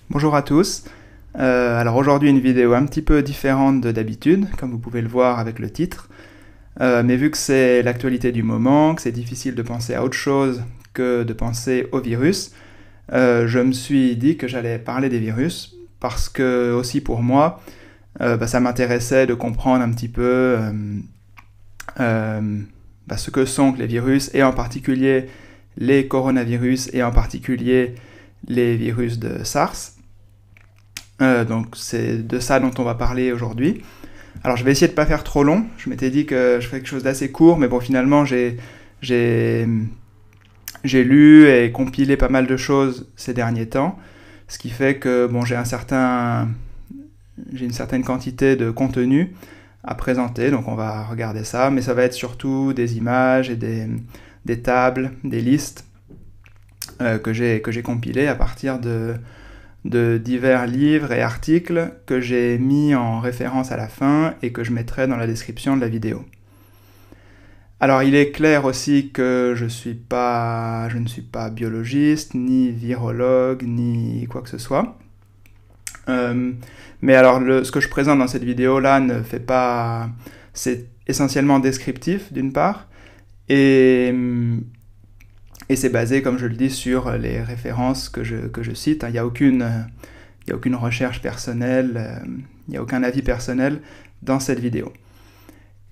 Bonjour à tous. Alors aujourd'hui une vidéo un petit peu différente de d'habitude, comme vous pouvez le voir avec le titre. Mais vu que c'est l'actualité du moment, que c'est difficile de penser à autre chose que de penser au virus, je me suis dit que j'allais parler des virus, parce que aussi pour moi, ça m'intéressait de comprendre un petit peu ce que sont les virus, et en particulier les coronavirus, et en particulier les virus de SARS. Donc c'est de ça dont on va parler aujourd'hui. Alors je vais essayer de ne pas faire trop long, je m'étais dit que je ferais quelque chose d'assez court, mais bon finalement j'ai lu et compilé pas mal de choses ces derniers temps, ce qui fait que bon, j'ai une certaine quantité de contenu à présenter, donc on va regarder ça, mais ça va être surtout des images et des tables, des listes que j'ai compilées à partir de divers livres et articles que j'ai mis en référence à la fin et que je mettrai dans la description de la vidéo. Alors il est clair aussi que je ne suis pas biologiste, ni virologue, ni quoi que ce soit. Mais alors ce que je présente dans cette vidéo là ne fait pas... C'est essentiellement descriptif d'une part, et c'est basé, comme je le dis, sur les références que je cite. Il n'y a aucune recherche personnelle, il n'y a aucun avis personnel dans cette vidéo.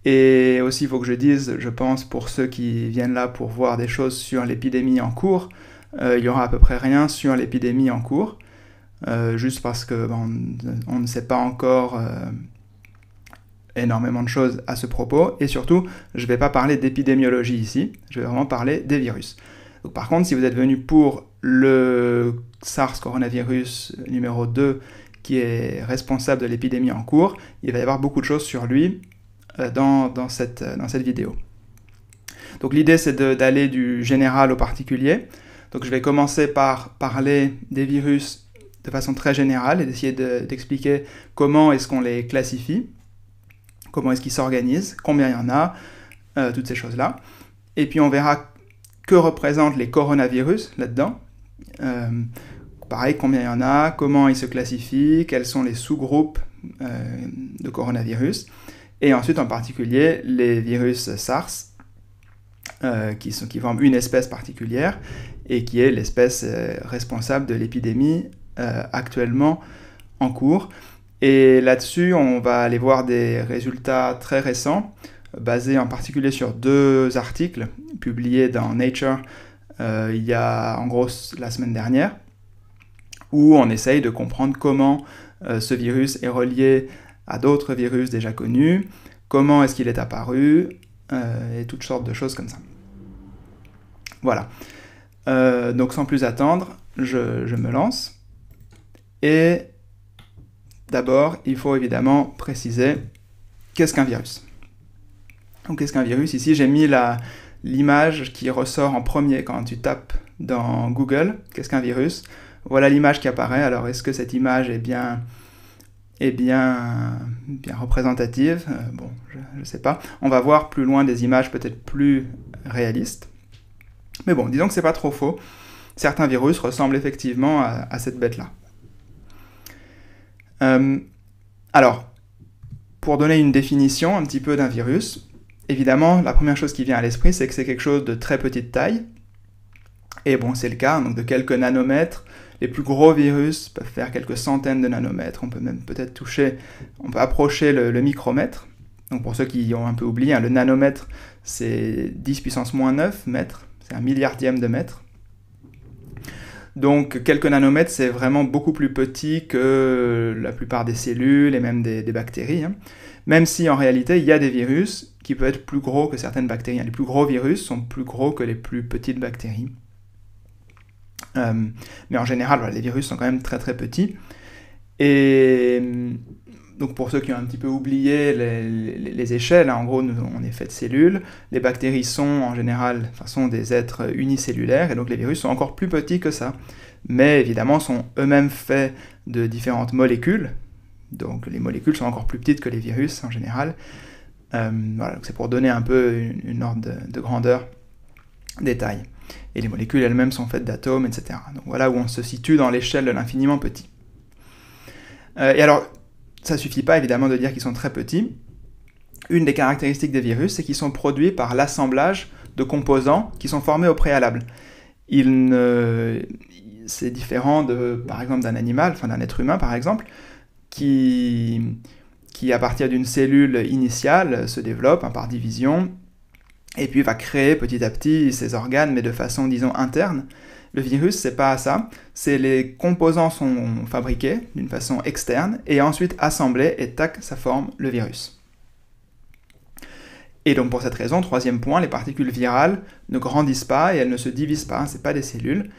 Et aussi, il faut que je dise, je pense, pour ceux qui viennent là pour voir des choses sur l'épidémie en cours, il n'y aura à peu près rien sur l'épidémie en cours, juste parce que on ne sait pas encore énormément de choses à ce propos, et surtout, je ne vais pas parler d'épidémiologie ici, je vais vraiment parler des virus. Donc, par contre, si vous êtes venu pour le SARS coronavirus numéro 2, qui est responsable de l'épidémie en cours, il va y avoir beaucoup de choses sur lui dans cette vidéo. Donc l'idée c'est d'aller du général au particulier. Donc je vais commencer par parler des virus de façon très générale et d'essayer d'expliquer comment est-ce qu'on les classifie, comment est-ce qu'ils s'organisent, combien il y en a, toutes ces choses-là. Et puis on verra que représentent les coronavirus là-dedans. Pareil, combien il y en a, comment ils se classifient, quels sont les sous-groupes de coronavirus. Et ensuite, en particulier, les virus SARS, qui forment une espèce particulière, et qui est l'espèce responsable de l'épidémie actuellement en cours. Et là-dessus, on va aller voir des résultats très récents, basés en particulier sur 2 articles publiés dans Nature il y a en gros la semaine dernière, où on essaye de comprendre comment ce virus est relié à d'autres virus déjà connus, comment est-ce qu'il est apparu, et toutes sortes de choses comme ça. Voilà. Donc sans plus attendre, je me lance. Et d'abord, il faut évidemment préciser qu'est-ce qu'un virus. Donc qu'est-ce qu'un virus? Ici, j'ai mis l'image qui ressort en premier quand tu tapes dans Google, qu'est-ce qu'un virus? Voilà l'image qui apparaît. Alors est-ce que cette image est bien représentative? Bon, je ne sais pas. On va voir plus loin des images peut-être plus réalistes. Mais bon, disons que c'est pas trop faux. Certains virus ressemblent effectivement à cette bête-là. Alors, pour donner une définition un petit peu d'un virus, évidemment, la première chose qui vient à l'esprit, c'est que c'est quelque chose de très petite taille. Et bon, c'est le cas, donc de quelques nanomètres. Les plus gros virus peuvent faire quelques centaines de nanomètres. On peut même peut-être approcher le micromètre. Donc pour ceux qui ont un peu oublié, le nanomètre, c'est 10 puissance moins 9 mètres. C'est un milliardième de mètre. Donc quelques nanomètres, c'est vraiment beaucoup plus petit que la plupart des cellules et même des bactéries. Même si en réalité, il y a des virus qui peuvent être plus gros que certaines bactéries. Les plus gros virus sont plus gros que les plus petites bactéries. Mais en général, voilà, les virus sont quand même très très petits. Et donc pour ceux qui ont un petit peu oublié les échelles, en gros, on est fait de cellules. Les bactéries sont en général sont des êtres unicellulaires, et donc les virus sont encore plus petits que ça. Mais évidemment, sont eux-mêmes faits de différentes molécules. Donc les molécules sont encore plus petites que les virus en général. Voilà, c'est pour donner un peu une ordre de grandeur des tailles. Et les molécules elles-mêmes sont faites d'atomes, etc. Donc voilà où on se situe dans l'échelle de l'infiniment petit. Et alors, ça suffit pas évidemment de dire qu'ils sont très petits. Une des caractéristiques des virus, c'est qu'ils sont produits par l'assemblage de composants qui sont formés au préalable. C'est différent par exemple, d'un animal, enfin d'un être humain par exemple, qui à partir d'une cellule initiale se développe par division, et puis va créer petit à petit ses organes, mais de façon, disons, interne. Le virus, c'est pas ça. C'est les composants sont fabriqués d'une façon externe, et ensuite assemblés, et tac, ça forme le virus. Et donc pour cette raison, troisième point, les particules virales ne grandissent pas et elles ne se divisent pas, c'est pas des cellules.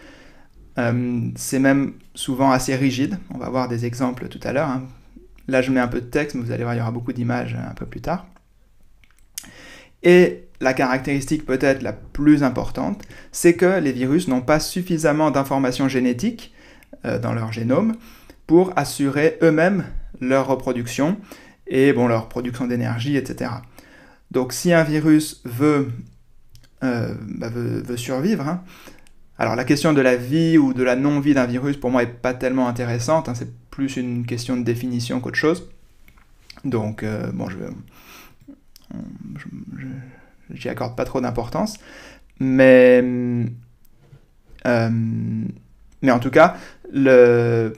C'est même souvent assez rigide, on va voir des exemples tout à l'heure. Hein. Là je mets un peu de texte, mais vous allez voir, il y aura beaucoup d'images un peu plus tard. Et la caractéristique peut-être la plus importante, c'est que les virus n'ont pas suffisamment d'informations génétiques dans leur génome pour assurer eux-mêmes leur reproduction et leur production d'énergie, etc. Donc si un virus veut survivre, hein, alors la question de la vie ou de la non-vie d'un virus pour moi n'est pas tellement intéressante, hein, c'est plus une question de définition qu'autre chose. Donc j'y accorde pas trop d'importance, mais en tout cas,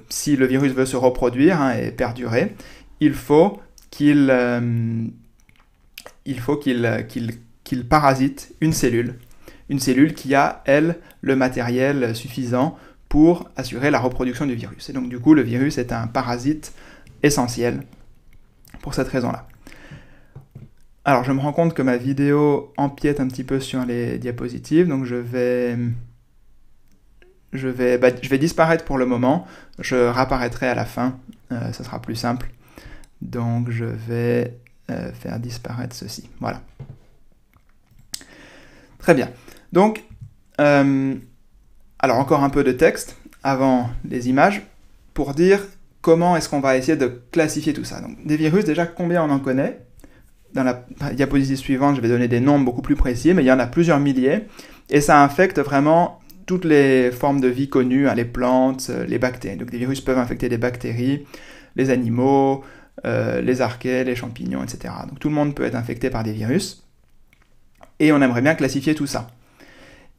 si le virus veut se reproduire et perdurer, il faut qu'il parasite une cellule qui a, elle, le matériel suffisant pour assurer la reproduction du virus. Et donc du coup, le virus est un parasite essentiel pour cette raison-là. Alors je me rends compte que ma vidéo empiète un petit peu sur les diapositives, donc je vais disparaître pour le moment, je réapparaîtrai à la fin, ça sera plus simple. Donc je vais faire disparaître ceci, voilà. Très bien, donc, alors encore un peu de texte avant les images, pour dire comment est-ce qu'on va essayer de classifier tout ça. Donc des virus, déjà combien on en connaît? Dans la diapositive suivante, je vais donner des nombres beaucoup plus précis, mais il y en a plusieurs milliers, et ça infecte vraiment toutes les formes de vie connues, hein, les plantes, les bactéries. Donc des virus peuvent infecter des bactéries, les animaux, les archées, les champignons, etc. Donc tout le monde peut être infecté par des virus, et on aimerait bien classifier tout ça.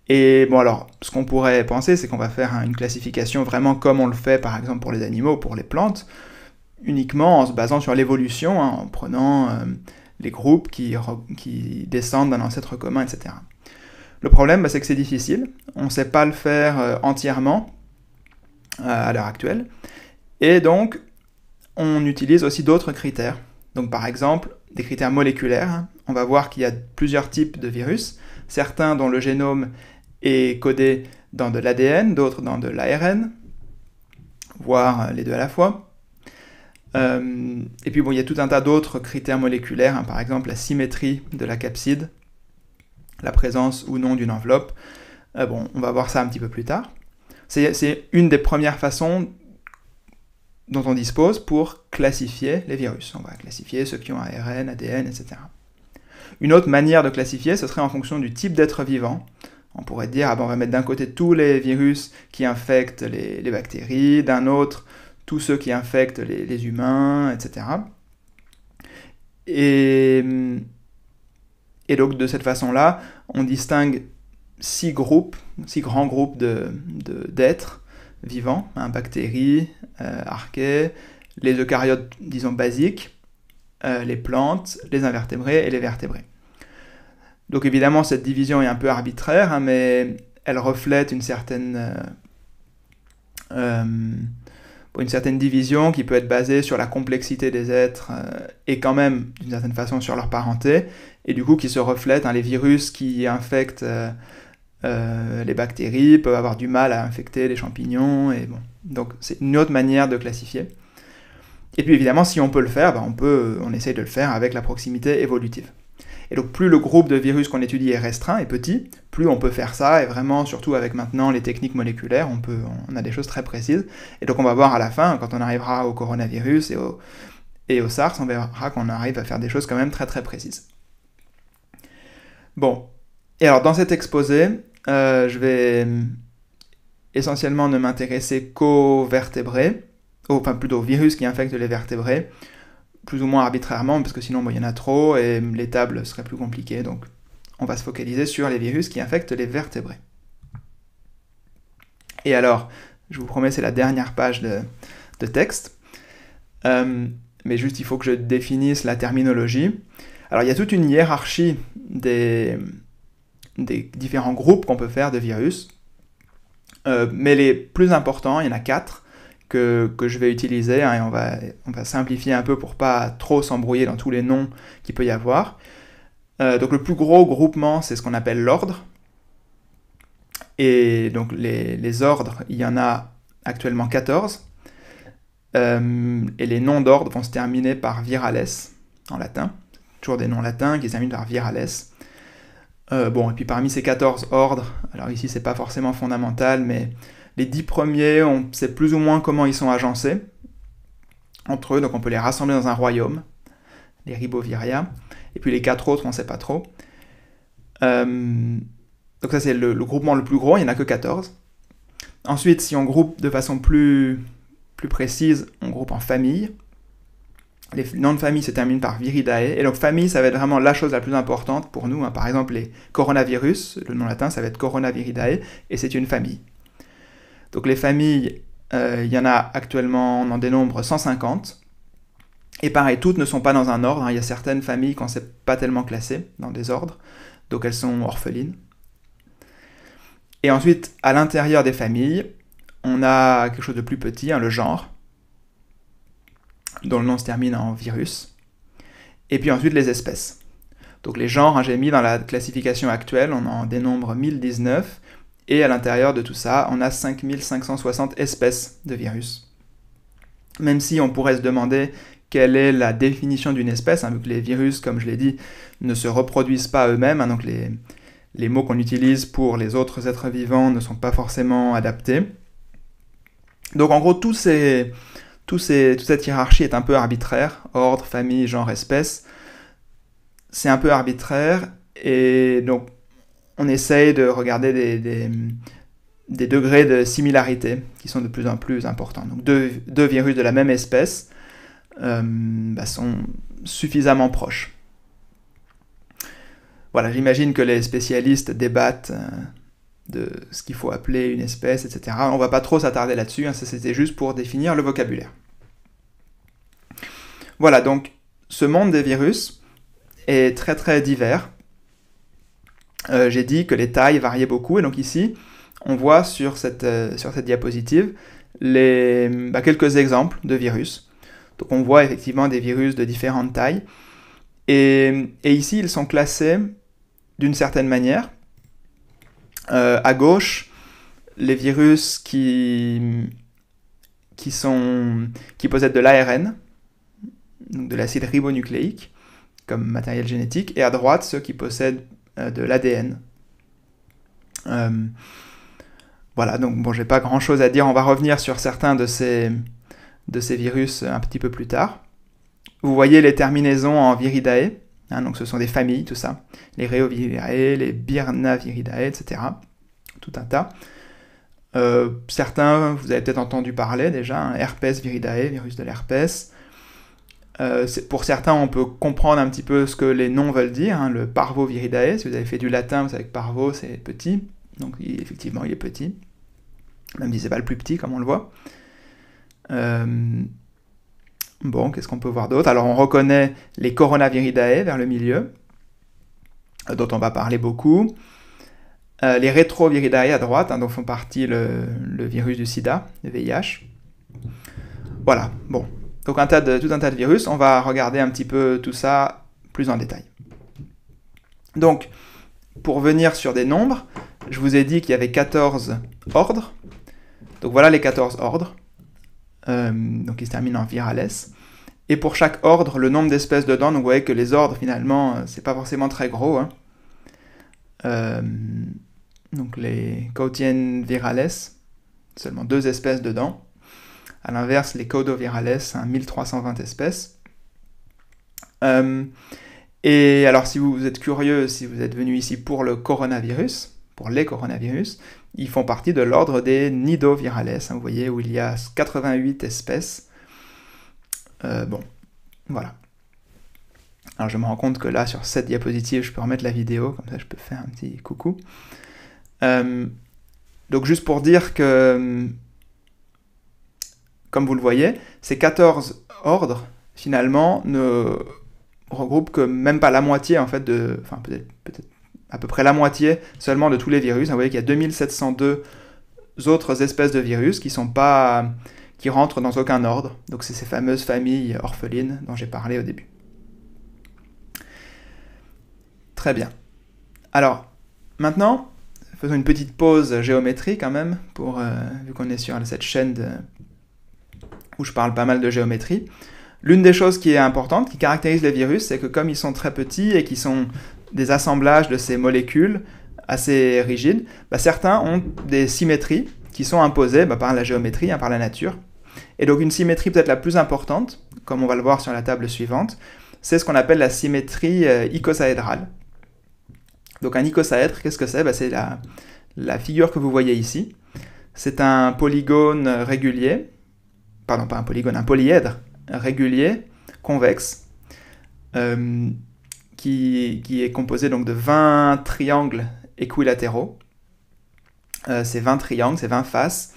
Et bon alors, ce qu'on pourrait penser, c'est qu'on va faire une classification vraiment comme on le fait par exemple pour les animaux, pour les plantes, uniquement en se basant sur l'évolution, hein, en prenant les groupes qui descendent d'un ancêtre commun, etc. Le problème, c'est que c'est difficile, on ne sait pas le faire entièrement à l'heure actuelle, et donc on utilise aussi d'autres critères. Donc par exemple, des critères moléculaires, hein. On va voir qu'il y a plusieurs types de virus, certains dont le génome est codé dans de l'ADN, d'autres dans de l'ARN, voire les deux à la fois. Et puis il y a tout un tas d'autres critères moléculaires, hein, par exemple la symétrie de la capside, la présence ou non d'une enveloppe. On va voir ça un petit peu plus tard. C'est une des premières façons dont on dispose pour classifier les virus. On va classifier ceux qui ont ARN, ADN, etc. Une autre manière de classifier, ce serait en fonction du type d'être vivant. On pourrait dire, on va mettre d'un côté tous les virus qui infectent les bactéries, d'un autre tous ceux qui infectent les humains, etc. Et donc de cette façon-là, on distingue 6 grands groupes d'êtres vivants, hein, bactéries, archées, les eucaryotes, disons, basiques, les plantes, les invertébrés et les vertébrés. Donc évidemment, cette division est un peu arbitraire, hein, mais elle reflète une certaine division qui peut être basée sur la complexité des êtres et quand même, d'une certaine façon, sur leur parenté, et du coup qui se reflète, hein, les virus qui infectent les bactéries peuvent avoir du mal à infecter les champignons, et bon. Donc c'est une autre manière de classifier. Et puis évidemment, si on peut le faire, on essaye de le faire avec la proximité évolutive. Et donc plus le groupe de virus qu'on étudie est restreint et petit, plus on peut faire ça, et vraiment, surtout avec maintenant les techniques moléculaires, on a des choses très précises. Et donc on va voir à la fin, quand on arrivera au coronavirus et au SARS, on verra qu'on arrive à faire des choses quand même très très précises. Bon, et alors dans cet exposé, je vais essentiellement ne m'intéresser qu'aux vertébrés, enfin plutôt virus qui infectent les vertébrés, plus ou moins arbitrairement, parce que sinon il y en a trop et les tables seraient plus compliquées, donc on va se focaliser sur les virus qui infectent les vertébrés. Et alors, je vous promets, c'est la dernière page de texte, mais juste il faut que je définisse la terminologie. Alors il y a toute une hiérarchie des différents groupes qu'on peut faire de virus, mais les plus importants, il y en a 4 que je vais utiliser, hein, et on va simplifier un peu pour pas trop s'embrouiller dans tous les noms qu'il peut y avoir. Donc le plus gros groupement, c'est ce qu'on appelle l'ordre. Et donc les ordres, il y en a actuellement 14. Et les noms d'ordre vont se terminer par virales, en latin. Toujours des noms latins qui se terminent par virales. Bon, et puis parmi ces 14 ordres, alors ici c'est pas forcément fondamental, mais les 10 premiers, on sait plus ou moins comment ils sont agencés entre eux, donc on peut les rassembler dans un royaume, les Riboviria, et puis les 4 autres, on sait pas trop. Donc ça c'est le groupement le plus gros, il n'y en a que 14. Ensuite, si on groupe de façon plus précise, on groupe en famille. Les noms de famille se terminent par viridae, et donc famille, ça va être vraiment la chose la plus importante pour nous, hein. Par exemple, les coronavirus, le nom latin, ça va être coronaviridae, et c'est une famille. Donc les familles, il y en a actuellement, on en dénombre 150, et pareil, toutes ne sont pas dans un ordre, hein. Il y a certaines familles qu'on ne sait pas tellement classer dans des ordres, donc elles sont orphelines. Et ensuite, à l'intérieur des familles, on a quelque chose de plus petit, hein, le genre, dont le nom se termine en virus. Et puis ensuite, les espèces. Donc les genres, hein, j'ai mis dans la classification actuelle, on en dénombre 1019, et à l'intérieur de tout ça, on a 5560 espèces de virus. Même si on pourrait se demander quelle est la définition d'une espèce, hein, vu que les virus, comme je l'ai dit, ne se reproduisent pas eux-mêmes, hein, donc les mots qu'on utilise pour les autres êtres vivants ne sont pas forcément adaptés. Donc en gros, toute cette hiérarchie est un peu arbitraire, ordre, famille, genre, espèce. C'est un peu arbitraire, et donc on essaye de regarder des degrés de similarité qui sont de plus en plus importants. Donc deux virus de la même espèce sont suffisamment proches. Voilà, j'imagine que les spécialistes débattent de ce qu'il faut appeler une espèce, etc. On ne va pas trop s'attarder là-dessus, hein, ça c'était juste pour définir le vocabulaire. Voilà, donc ce monde des virus est très très divers. J'ai dit que les tailles variaient beaucoup, et donc ici, on voit sur cette diapositive quelques exemples de virus. Donc on voit effectivement des virus de différentes tailles, et ici ils sont classés d'une certaine manière. À gauche, les virus qui possèdent de l'ARN, de l'acide ribonucléique, comme matériel génétique, et à droite, ceux qui possèdent de l'ADN. Voilà, donc bon, j'ai pas grand chose à dire, on va revenir sur certains de ces virus un petit peu plus tard. Vous voyez les terminaisons en viridae, hein, donc ce sont des familles, tout ça, les Reoviridae, les Birnaviridae, etc. Tout un tas. Certains, vous avez peut-être entendu parler déjà, hein, Herpes viridae, virus de l'herpès. Pour certains, on peut comprendre un petit peu ce que les noms veulent dire, hein, le Parvoviridae, si vous avez fait du latin, vous savez que Parvo c'est petit, donc effectivement il est petit, même si c'est pas le plus petit comme on le voit. Bon, qu'est-ce qu'on peut voir d'autre? Alors on reconnaît les Coronaviridae vers le milieu, dont on va parler beaucoup. Les Rétroviridae à droite, hein, dont font partie le virus du sida, le VIH. Voilà, bon. Donc tout un tas de virus, on va regarder un petit peu tout ça plus en détail. Donc, pour venir sur des nombres, je vous ai dit qu'il y avait 14 ordres. Donc voilà les 14 ordres. Donc ils se terminent en virales. Et pour chaque ordre, le nombre d'espèces dedans, donc vous voyez que les ordres finalement, c'est pas forcément très gros, hein. Donc les Cautienvirales, seulement 2 espèces dedans. A l'inverse, les Caudovirales, 1320 espèces. Et alors si vous êtes curieux, si vous êtes venu ici pour le coronavirus, pour les coronavirus, ils font partie de l'ordre des Nidovirales, hein, vous voyez, où il y a 88 espèces. Bon, voilà. Alors je me rends compte que là, sur cette diapositive, je peux remettre la vidéo, comme ça je peux faire un petit coucou. Donc juste pour dire que, comme vous le voyez, ces 14 ordres, finalement, ne regroupent que même pas la moitié, en fait, enfin peut-être à peu près la moitié seulement de tous les virus. Vous voyez qu'il y a 2702 autres espèces de virus qui rentrent dans aucun ordre. Donc c'est ces fameuses familles orphelines dont j'ai parlé au début. Très bien. Alors, maintenant, faisons une petite pause géométrie quand même, vu qu'on est sur cette chaîne où je parle pas mal de géométrie. L'une des choses qui est importante, qui caractérise les virus, c'est que comme ils sont très petits et qu'ils sont des assemblages de ces molécules assez rigides, certains ont des symétries qui sont imposées par la géométrie, par la nature. Et donc une symétrie peut-être la plus importante, comme on va le voir sur la table suivante, c'est ce qu'on appelle la symétrie icosaédrale. Donc un icosaèdre, qu'est-ce que c'est? C'est la figure que vous voyez ici. C'est un polygone régulier, pardon, pas un polygone, un polyèdre régulier, convexe, qui est composé donc de 20 triangles équilatéraux. Ces 20 triangles, ces 20 faces,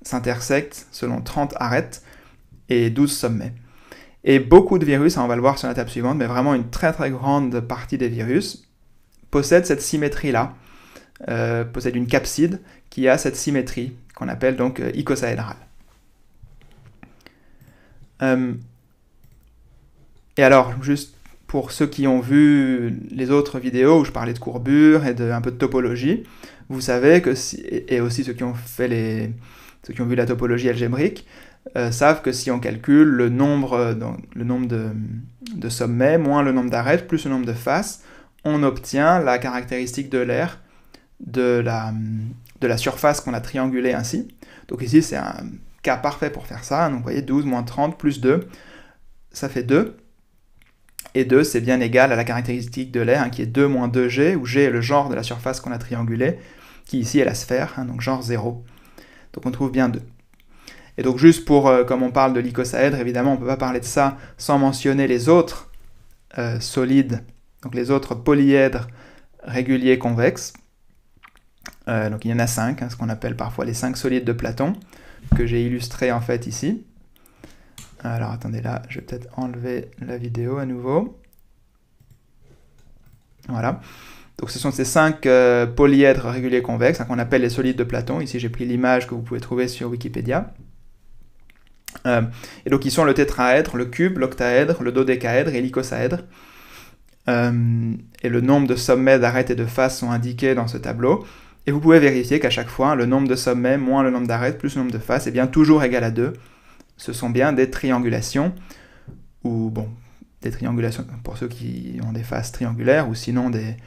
s'intersectent selon 30 arêtes et 12 sommets. Et beaucoup de virus, on va le voir sur la table suivante, mais vraiment une très très grande partie des virus possèdent cette symétrie-là, possèdent une capside qui a cette symétrie, qu'on appelle donc icosaédrale. Et alors, juste pour ceux qui ont vu les autres vidéos où je parlais de courbure et un peu de topologie, vous savez que, et aussi ceux qui ont vu la topologie algébrique, savent que si on calcule le nombre de sommets moins le nombre d'arêtes plus le nombre de faces, on obtient la caractéristique de l'aire de la surface qu'on a triangulée ainsi. Donc ici, c'est un cas parfait pour faire ça. Donc vous voyez, 12 moins 30 plus 2, ça fait 2. Et 2, c'est bien égal à la caractéristique de l'aire, qui est 2 moins 2G, où G est le genre de la surface qu'on a triangulée, qui ici est la sphère, donc genre 0. Donc on trouve bien 2. Et donc juste comme on parle de l'icosaèdre, évidemment, on ne peut pas parler de ça sans mentionner les autres solides, donc les autres polyèdres réguliers convexes. Donc il y en a 5, ce qu'on appelle parfois les 5 solides de Platon, que j'ai illustré en fait ici. Alors attendez, là, je vais peut-être enlever la vidéo à nouveau. Voilà. Donc ce sont ces 5 polyèdres réguliers convexes, qu'on appelle les solides de Platon. Ici j'ai pris l'image que vous pouvez trouver sur Wikipédia. Et donc ils sont le tétraèdre, le cube, l'octaèdre, le dodécaèdre et l'icosaèdre. Et le nombre de sommets, d'arêtes et de faces sont indiqués dans ce tableau. Et vous pouvez vérifier qu'à chaque fois, le nombre de sommets moins le nombre d'arêtes plus le nombre de faces est bien toujours égal à 2. Ce sont bien des triangulations, ou bon, des triangulations pour ceux qui ont des faces triangulaires, ou sinon des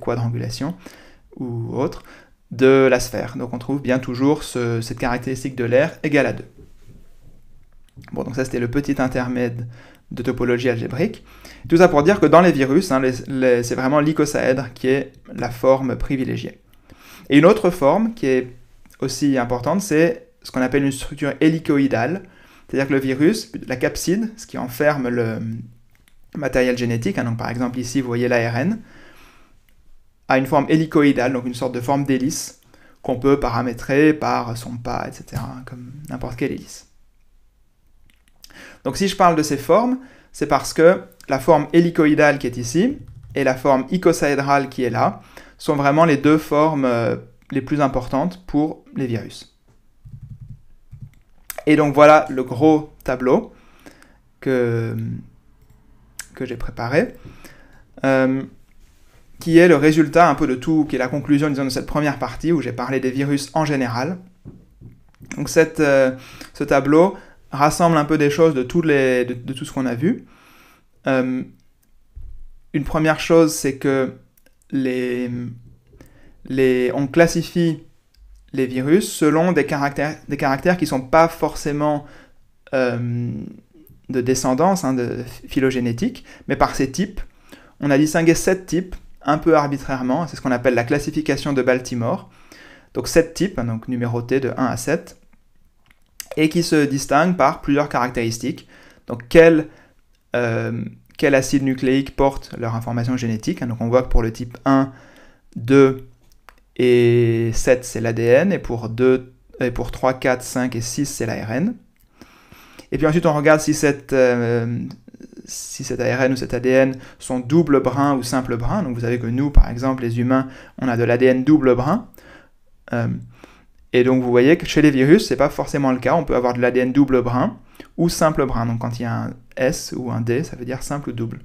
quadrangulations, ou autres, de la sphère. Donc on trouve bien toujours cette caractéristique de l'aire égale à 2. Bon, donc ça c'était le petit intermède de topologie algébrique. Tout ça pour dire que dans les virus, c'est vraiment l'icosaèdre qui est la forme privilégiée. Et une autre forme qui est aussi importante, c'est ce qu'on appelle une structure hélicoïdale. C'est-à-dire que le virus, la capside, ce qui enferme le matériel génétique, donc par exemple ici vous voyez l'ARN, a une forme hélicoïdale, donc une sorte de forme d'hélice, qu'on peut paramétrer par son pas, etc., comme n'importe quelle hélice. Donc si je parle de ces formes, c'est parce que la forme hélicoïdale qui est ici, et la forme icosaédrale qui est là, sont vraiment les deux formes les plus importantes pour les virus. Et donc voilà le gros tableau que j'ai préparé, qui est le résultat un peu de tout, qui est la conclusion, disons, de cette première partie où j'ai parlé des virus en général. Donc ce tableau rassemble un peu des choses de tout ce qu'on a vu. Une première chose, c'est que on classifie les virus selon des caractères qui ne sont pas forcément de descendance, de phylogénétique, mais par ces types. On a distingué 7 types un peu arbitrairement, c'est ce qu'on appelle la classification de Baltimore. Donc 7 types, donc numérotés de 1 à 7, et qui se distinguent par plusieurs caractéristiques. Donc quel acide nucléique porte leur information génétique. Donc on voit que pour le type 1, 2 et 7 c'est l'ADN, et pour 3, 4, 5 et 6 c'est l'ARN. Et puis ensuite on regarde si cet ARN ou cet ADN sont double brin ou simple brin. Donc vous savez que nous, par exemple, les humains, on a de l'ADN double brin. Et donc vous voyez que chez les virus, c'est pas forcément le cas. On peut avoir de l'ADN double brin ou simple brin. Donc quand il y a un S ou un D, ça veut dire simple ou double.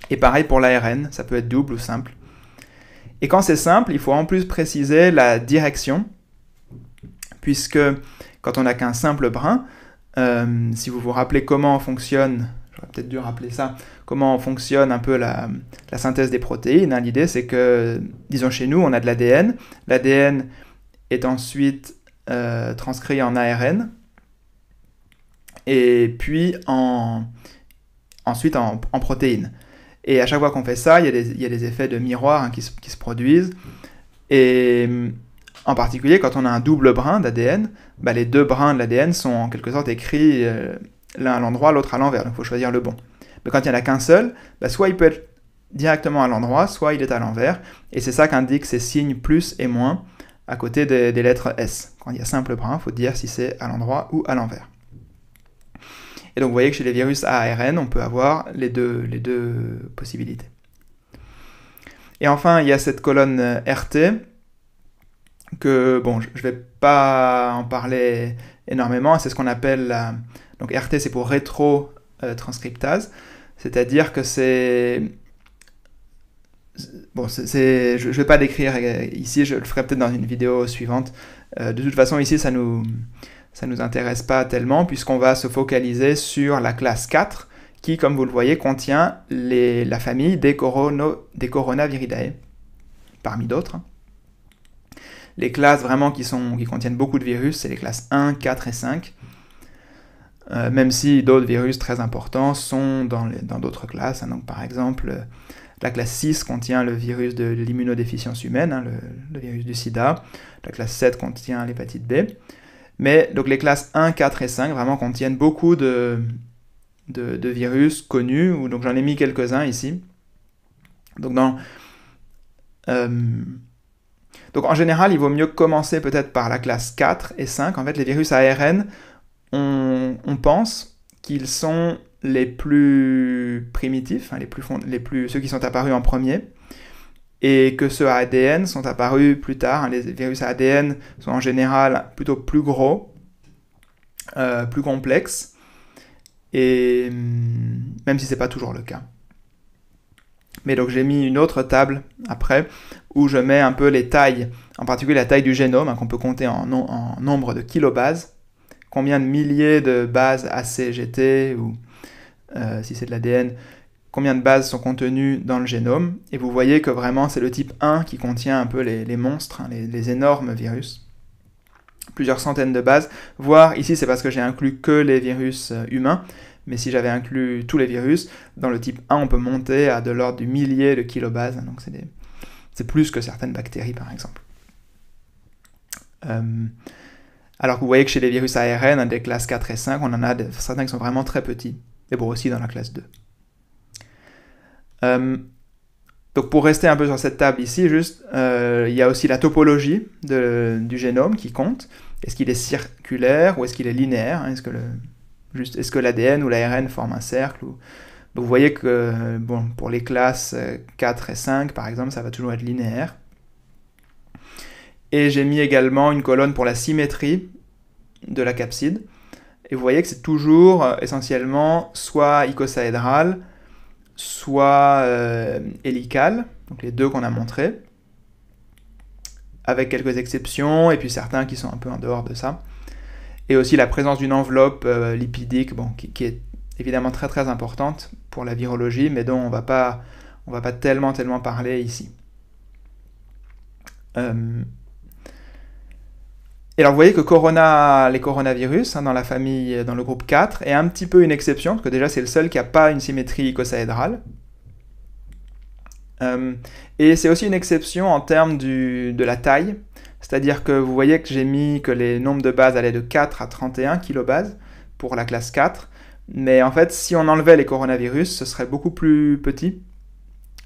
Et pareil pour l'ARN, ça peut être double ou simple. Et quand c'est simple, il faut en plus préciser la direction, puisque quand on n'a qu'un simple brin, si vous vous rappelez comment fonctionne, j'aurais peut-être dû rappeler ça, comment fonctionne un peu la synthèse des protéines, hein. L'idée c'est que, disons chez nous, on a de l'ADN, l'ADN est ensuite transcrit en ARN, et puis ensuite en protéines. Et à chaque fois qu'on fait ça, il y a des effets de miroir, hein, qui se produisent, et en particulier quand on a un double brin d'ADN, les deux brins de l'ADN sont en quelque sorte écrits l'un à l'endroit, l'autre à l'envers, donc il faut choisir le bon. Mais quand il n'y en a qu'un seul, soit il peut être directement à l'endroit, soit il est à l'envers, et c'est ça qu'indiquent ces signes plus et moins à côté des lettres S. Quand il y a simple brin, il faut dire si c'est à l'endroit ou à l'envers. Et donc vous voyez que chez les virus ARN, on peut avoir les deux possibilités. Et enfin, il y a cette colonne RT, que, bon, je ne vais pas en parler énormément, c'est ce qu'on appelle donc RT, c'est pour rétrotranscriptase, c'est-à-dire que c'est... Bon, je ne vais pas décrire ici, je le ferai peut-être dans une vidéo suivante. De toute façon, ici, ça nous intéresse pas tellement, puisqu'on va se focaliser sur la classe 4, qui, comme vous le voyez, contient la famille des Coronaviridae, parmi d'autres. Les classes vraiment qui contiennent beaucoup de virus, c'est les classes 1, 4 et 5, même si d'autres virus très importants sont dans d'autres classes. Donc, par exemple, la classe 6 contient le virus de l'immunodéficience humaine, hein, le virus du sida. La classe 7 contient l'hépatite B. Mais donc les classes 1, 4 et 5 vraiment contiennent beaucoup de virus connus, donc j'en ai mis quelques-uns ici. Donc donc en général, il vaut mieux commencer peut-être par la classe 4 et 5. En fait, les virus ARN, on pense qu'ils sont les plus primitifs, hein, ceux qui sont apparus en premier, et que ceux à ADN sont apparus plus tard. Hein. Les virus à ADN sont en général plutôt plus gros, plus complexes, et même si ce n'est pas toujours le cas. Mais donc j'ai mis une autre table après, où je mets un peu les tailles, en particulier la taille du génome, hein, qu'on peut compter en nombre de kilobases, combien de milliers de bases ACGT, ou si c'est de l'ADN, combien de bases sont contenues dans le génome, et vous voyez que vraiment c'est le type 1 qui contient un peu les monstres, hein, les énormes virus, plusieurs centaines de bases, voire ici c'est parce que j'ai inclus que les virus humains, mais si j'avais inclus tous les virus, dans le type 1 on peut monter à de l'ordre du millier de kilobases, hein, donc c'est plus que certaines bactéries par exemple. Alors que vous voyez que chez les virus ARN, des classes 4 et 5, on en a certains qui sont vraiment très petits, et bon aussi dans la classe 2. Donc pour rester un peu sur cette table ici, juste, il y a aussi la topologie du génome qui compte. Est-ce qu'il est circulaire ou est-ce qu'il est linéaire, hein, est-ce que l'ADN ou l'ARN forment un cercle ou... Donc vous voyez que bon, pour les classes 4 et 5, par exemple, ça va toujours être linéaire. Et j'ai mis également une colonne pour la symétrie de la capside. Et vous voyez que c'est toujours essentiellement soit icosahédral, soit hélical, donc les deux qu'on a montrés, avec quelques exceptions, et puis certains qui sont un peu en dehors de ça. Et aussi la présence d'une enveloppe lipidique, bon, qui est évidemment très très importante pour la virologie, mais dont on va pas tellement parler ici. Et alors vous voyez que les coronavirus, hein, dans la famille, dans le groupe 4, est un petit peu une exception, parce que déjà c'est le seul qui n'a pas une symétrie icosahédrale. Et c'est aussi une exception en termes de la taille. C'est-à-dire que vous voyez que j'ai mis que les nombres de bases allaient de 4 à 31 kilobases pour la classe 4. Mais en fait, si on enlevait les coronavirus, ce serait beaucoup plus petit.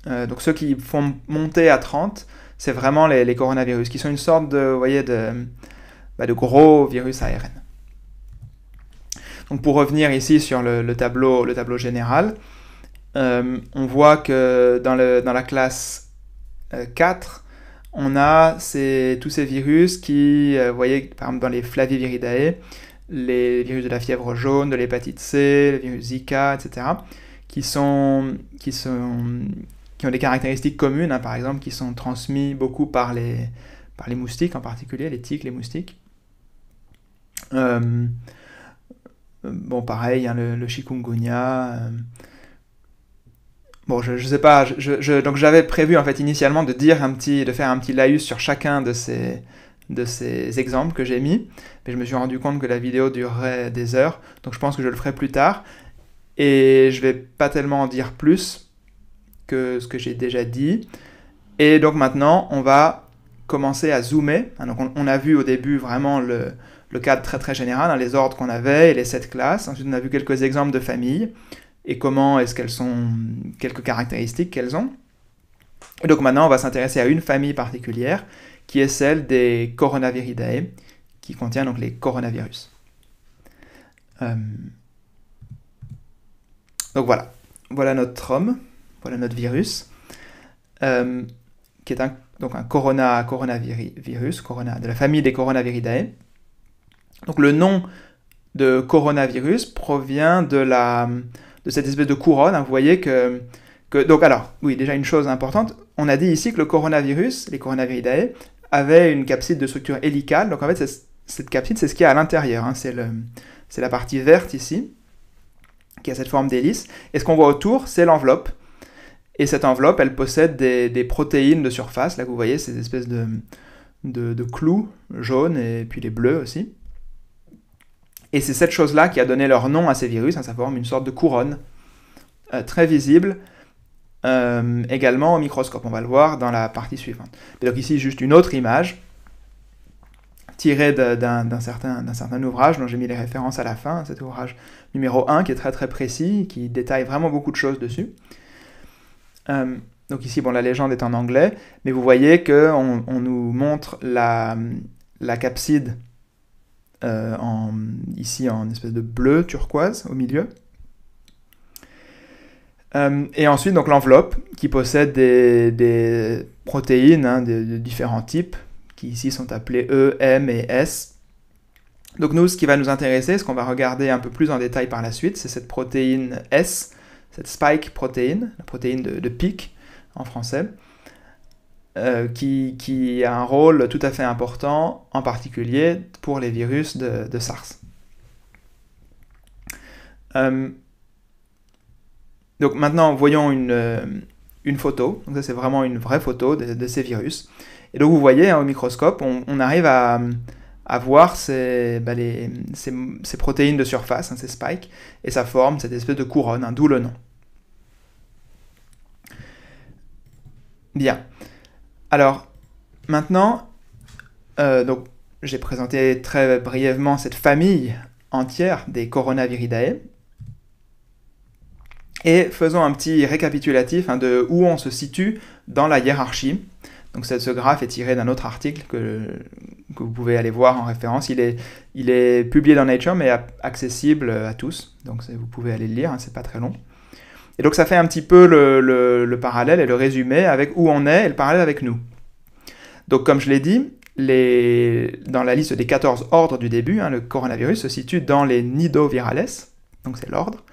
Donc ceux qui font monter à 30, c'est vraiment les coronavirus, qui sont une sorte de, vous voyez, de gros virus ARN. Donc pour revenir ici sur le tableau général, on voit que dans la classe 4, on a tous ces virus qui, vous voyez, par exemple dans les Flaviviridae, les virus de la fièvre jaune, de l'hépatite C, le virus Zika, etc., qui ont des caractéristiques communes, hein, par exemple, qui sont transmis beaucoup par les moustiques en particulier, les tiques, les moustiques. Bon, pareil, hein, le chikungunya. Bon, je sais pas. Donc j'avais prévu en fait initialement de faire un petit laïus sur chacun de ces exemples que j'ai mis, mais je me suis rendu compte que la vidéo durerait des heures, donc je pense que je le ferai plus tard. Et je vais pas tellement en dire plus que ce que j'ai déjà dit. Et donc maintenant, on va commencer à zoomer. Donc on a vu au début vraiment le cadre très très général, hein, les ordres qu'on avait et les 7 classes. Ensuite, on a vu quelques exemples de familles et comment est-ce qu'elles sont, quelques caractéristiques qu'elles ont. Et donc maintenant, on va s'intéresser à une famille particulière qui est celle des Coronaviridae, qui contient donc les coronavirus. Donc voilà notre homme, voilà notre virus, qui est donc un coronavirus, de la famille des Coronaviridae. Donc le nom de coronavirus provient de cette espèce de couronne. Hein. Vous voyez donc alors, oui, déjà une chose importante, on a dit ici que le coronavirus, les Coronaviridae, avait une capside de structure hélicale. Donc en fait, cette capside, c'est ce qu'il y a à l'intérieur. Hein. C'est la partie verte ici, qui a cette forme d'hélice. Et ce qu'on voit autour, c'est l'enveloppe. Et cette enveloppe, elle possède des protéines de surface. Là, vous voyez, ces espèces de clous jaunes et puis les bleus aussi. Et c'est cette chose-là qui a donné leur nom à ces virus. Hein, ça forme une sorte de couronne très visible, également au microscope. On va le voir dans la partie suivante. Et donc ici, juste une autre image tirée d'un certain ouvrage dont j'ai mis les références à la fin, cet ouvrage numéro 1 qui est très très précis, qui détaille vraiment beaucoup de choses dessus. Donc ici, bon, la légende est en anglais, mais vous voyez qu'on nous montre la capside ici en espèce de bleu turquoise au milieu. Et ensuite, donc l'enveloppe qui possède des protéines, hein, de différents types, qui ici sont appelées E, M et S. Donc nous, ce qui va nous intéresser, ce qu'on va regarder un peu plus en détail par la suite, c'est cette protéine S, cette spike protéine, la protéine de pic en français, qui a un rôle tout à fait important, en particulier pour les virus de SARS. Donc maintenant, voyons une photo. Donc ça, c'est vraiment une vraie photo de ces virus. Et donc vous voyez, hein, au microscope, on arrive à voir ces protéines de surface, hein, ces spikes, et ça forme cette espèce de couronne, hein, d'où le nom. Bien. Alors, maintenant, donc, j'ai présenté très brièvement cette famille entière des Coronaviridae. Et faisons un petit récapitulatif, hein, de où on se situe dans la hiérarchie. Donc ce graphe est tiré d'un autre article que vous pouvez aller voir en référence. Il est publié dans Nature, mais accessible à tous. Donc vous pouvez aller le lire, hein, c'est pas très long. Et donc ça fait un petit peu le parallèle et le résumé avec où on est et le parallèle avec nous. Donc comme je l'ai dit, dans la liste des 14 ordres du début, hein, le coronavirus se situe dans les Nidovirales, donc c'est l'ordre,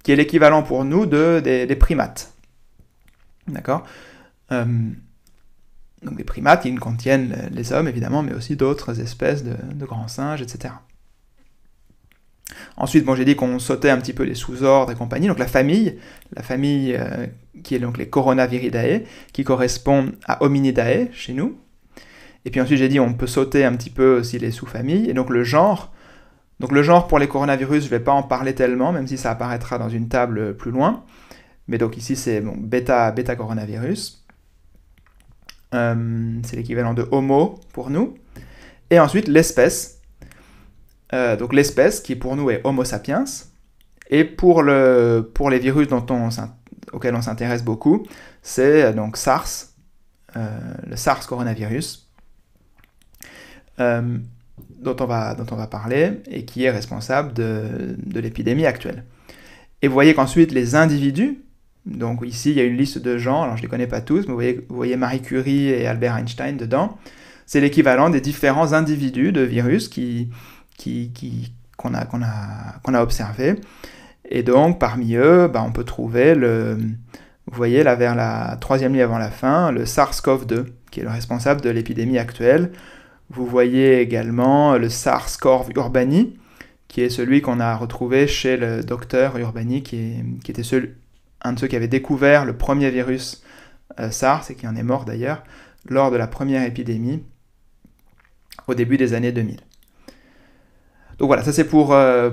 qui est l'équivalent pour nous des primates. D'accord ? Donc des primates, ils contiennent les hommes évidemment, mais aussi d'autres espèces de grands singes, etc. Ensuite, bon, j'ai dit qu'on sautait un petit peu les sous-ordres et compagnie. Donc la famille qui est donc les Coronaviridae, qui correspond à Hominidae chez nous. Et puis ensuite, j'ai dit on peut sauter un petit peu aussi les sous-familles. Et donc le genre. Donc le genre pour les coronavirus, je ne vais pas en parler tellement, même si ça apparaîtra dans une table plus loin. Mais donc ici, c'est bêta coronavirus. c'est l'équivalent de Homo pour nous. Et ensuite l'espèce. Donc l'espèce qui pour nous est Homo sapiens. Et pour les virus auxquels on s'intéresse beaucoup, c'est donc SARS, le SARS coronavirus, dont on va parler et qui est responsable de l'épidémie actuelle. Et vous voyez qu'ensuite les individus, donc ici il y a une liste de gens, alors je ne les connais pas tous, mais vous voyez Marie Curie et Albert Einstein dedans, c'est l'équivalent des différents individus de virus qu'on a observés. Et donc parmi eux, on peut trouver vous voyez là vers la troisième ligne avant la fin, le SARS-CoV-2, qui est le responsable de l'épidémie actuelle. Vous voyez également le SARS-CoV Urbani, qui est celui qu'on a retrouvé chez le docteur Urbani, qui était un de ceux qui avait découvert le premier virus SARS, et qui en est mort d'ailleurs, lors de la première épidémie, au début des années 2000. Donc voilà, ça c'est pour un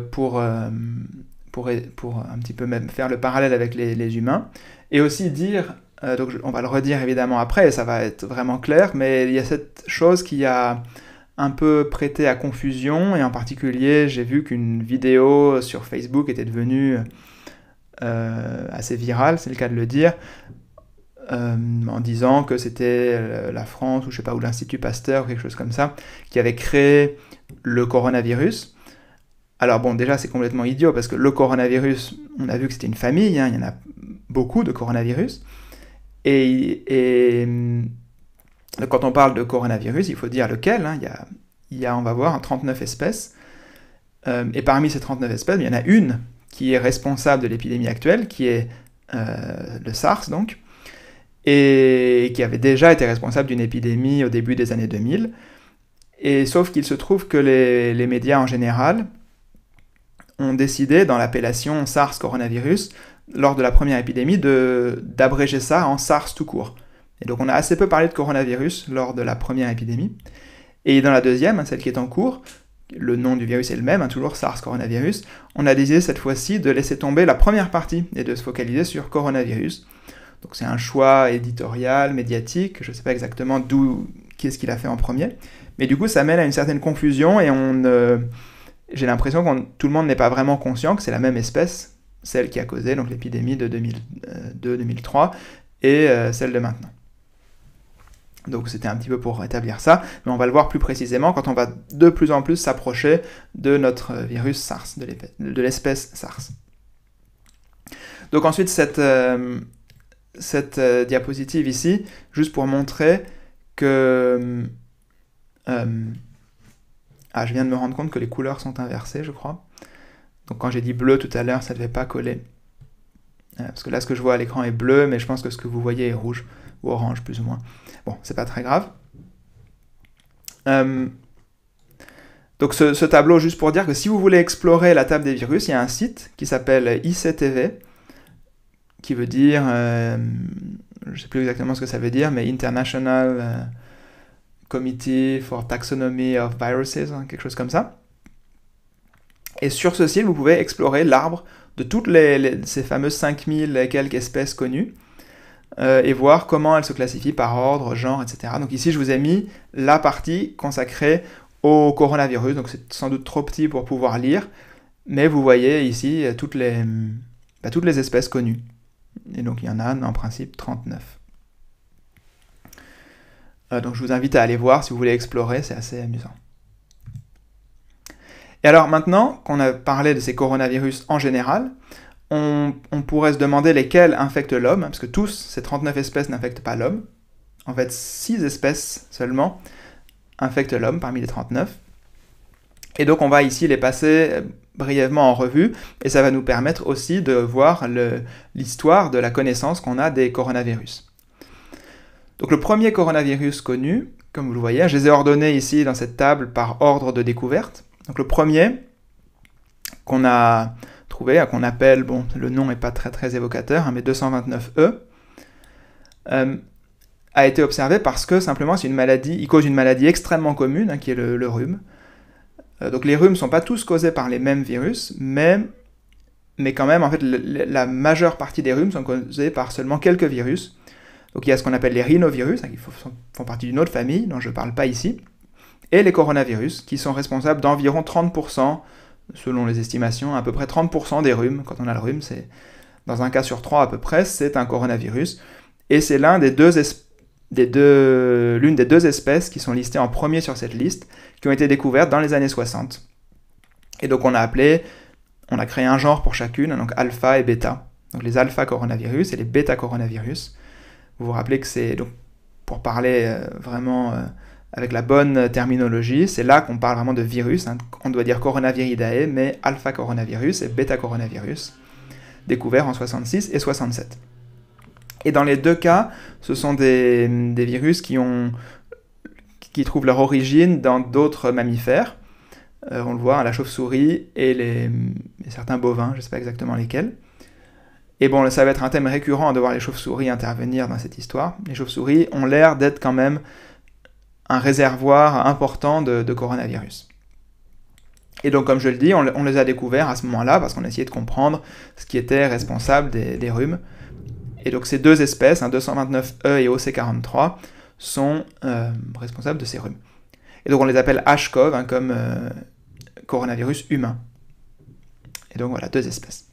petit peu même faire le parallèle avec les humains, et aussi dire, donc on va le redire évidemment après, et ça va être vraiment clair, mais il y a cette chose qui a un peu prêté à confusion, et en particulier j'ai vu qu'une vidéo sur Facebook était devenue assez virale, c'est le cas de le dire, en disant que c'était la France, ou je sais pas, ou l'Institut Pasteur, ou quelque chose comme ça, qui avait créé le coronavirus. Alors bon, déjà c'est complètement idiot, parce que le coronavirus, on a vu que c'était une famille, il y en a beaucoup de coronavirus, et quand on parle de coronavirus, il faut dire lequel, il y a, on va voir, 39 espèces, et parmi ces 39 espèces, il y en a une qui est responsable de l'épidémie actuelle, qui est le SARS donc, et qui avait déjà été responsable d'une épidémie au début des années 2000, et sauf qu'il se trouve que les médias en général ont décidé, dans l'appellation SARS coronavirus, lors de la première épidémie, d'abréger ça en SARS tout court. Et donc on a assez peu parlé de coronavirus lors de la première épidémie. Et dans la deuxième, celle qui est en cours, le nom du virus est le même, toujours SARS coronavirus, on a décidé cette fois-ci de laisser tomber la première partie et de se focaliser sur coronavirus. Donc c'est un choix éditorial, médiatique, je ne sais pas exactement qu'est-ce qu'il a fait en premier, mais du coup ça mène à une certaine confusion et j'ai l'impression que tout le monde n'est pas vraiment conscient que c'est la même espèce, celle qui a causé donc l'épidémie de 2002-2003 et celle de maintenant. Donc c'était un petit peu pour rétablir ça, mais on va le voir plus précisément quand on va de plus en plus s'approcher de notre virus SARS, de l'espèce SARS. Donc ensuite cette diapositive ici, juste pour montrer que... je viens de me rendre compte que les couleurs sont inversées, je crois. Donc quand j'ai dit bleu tout à l'heure, ça ne devait pas coller. Parce que là, ce que je vois à l'écran est bleu, mais je pense que ce que vous voyez est rouge, ou orange plus ou moins. Bon, c'est pas très grave. Donc ce tableau, juste pour dire que si vous voulez explorer la table des virus, il y a un site qui s'appelle ICTV, qui veut dire, je ne sais plus exactement ce que ça veut dire, mais International Committee for Taxonomy of Viruses, quelque chose comme ça. Et sur ce site, vous pouvez explorer l'arbre de toutes ces fameuses 5000 et quelques espèces connues, et voir comment elles se classifient par ordre, genre, etc. Donc ici, je vous ai mis la partie consacrée au coronavirus, donc c'est sans doute trop petit pour pouvoir lire, mais vous voyez ici toutes les espèces connues. Et donc il y en a en principe 39. Donc je vous invite à aller voir si vous voulez explorer, c'est assez amusant. Et alors maintenant qu'on a parlé de ces coronavirus en général, on pourrait se demander lesquels infectent l'homme, parce que tous, ces 39 espèces n'infectent pas l'homme. En fait, 6 espèces seulement infectent l'homme parmi les 39. Et donc on va ici les passer brièvement en revue, et ça va nous permettre aussi de voir l'histoire de la connaissance qu'on a des coronavirus. Donc le premier coronavirus connu, comme vous le voyez, je les ai ordonnés ici dans cette table par ordre de découverte. Donc le premier qu'on a trouvé, qu'on appelle, bon, le nom n'est pas très évocateur, mais 229E, a été observé parce que simplement c'est une maladie, il cause une maladie extrêmement commune, qui est le rhume. Donc les rhumes ne sont pas tous causés par les mêmes virus, mais quand même, en fait, la majeure partie des rhumes sont causés par seulement quelques virus. Donc il y a ce qu'on appelle les rhinovirus, qui font partie d'une autre famille, dont je ne parle pas ici, et les coronavirus, qui sont responsables d'environ 30%, selon les estimations, à peu près 30% des rhumes. Quand on a le rhume, c'est dans un cas sur 3 à peu près, c'est un coronavirus. Et c'est l'une des deux espèces qui sont listées en premier sur cette liste, qui ont été découvertes dans les années 60. Et donc on a créé un genre pour chacune, donc alpha et bêta. Donc les alpha coronavirus et les bêta coronavirus. Vous vous rappelez que c'est, donc, pour parler vraiment avec la bonne terminologie, c'est là qu'on parle vraiment de virus. On doit dire Coronaviridae, mais alpha coronavirus et bêta coronavirus, découverts en 66 et 67. Et dans les deux cas, ce sont des virus qui trouvent leur origine dans d'autres mammifères. On le voit, la chauve-souris et certains bovins, je ne sais pas exactement lesquels. Et bon, ça va être un thème récurrent de voir les chauves-souris intervenir dans cette histoire. Les chauves-souris ont l'air d'être quand même un réservoir important de coronavirus. Et donc, comme je le dis, on les a découverts à ce moment-là parce qu'on a essayé de comprendre ce qui était responsable des rhumes. Et donc, ces deux espèces, 229E et OC43, sont responsables de ces rhumes. Et donc, on les appelle HCoV, comme coronavirus humain. Et donc, voilà, deux espèces.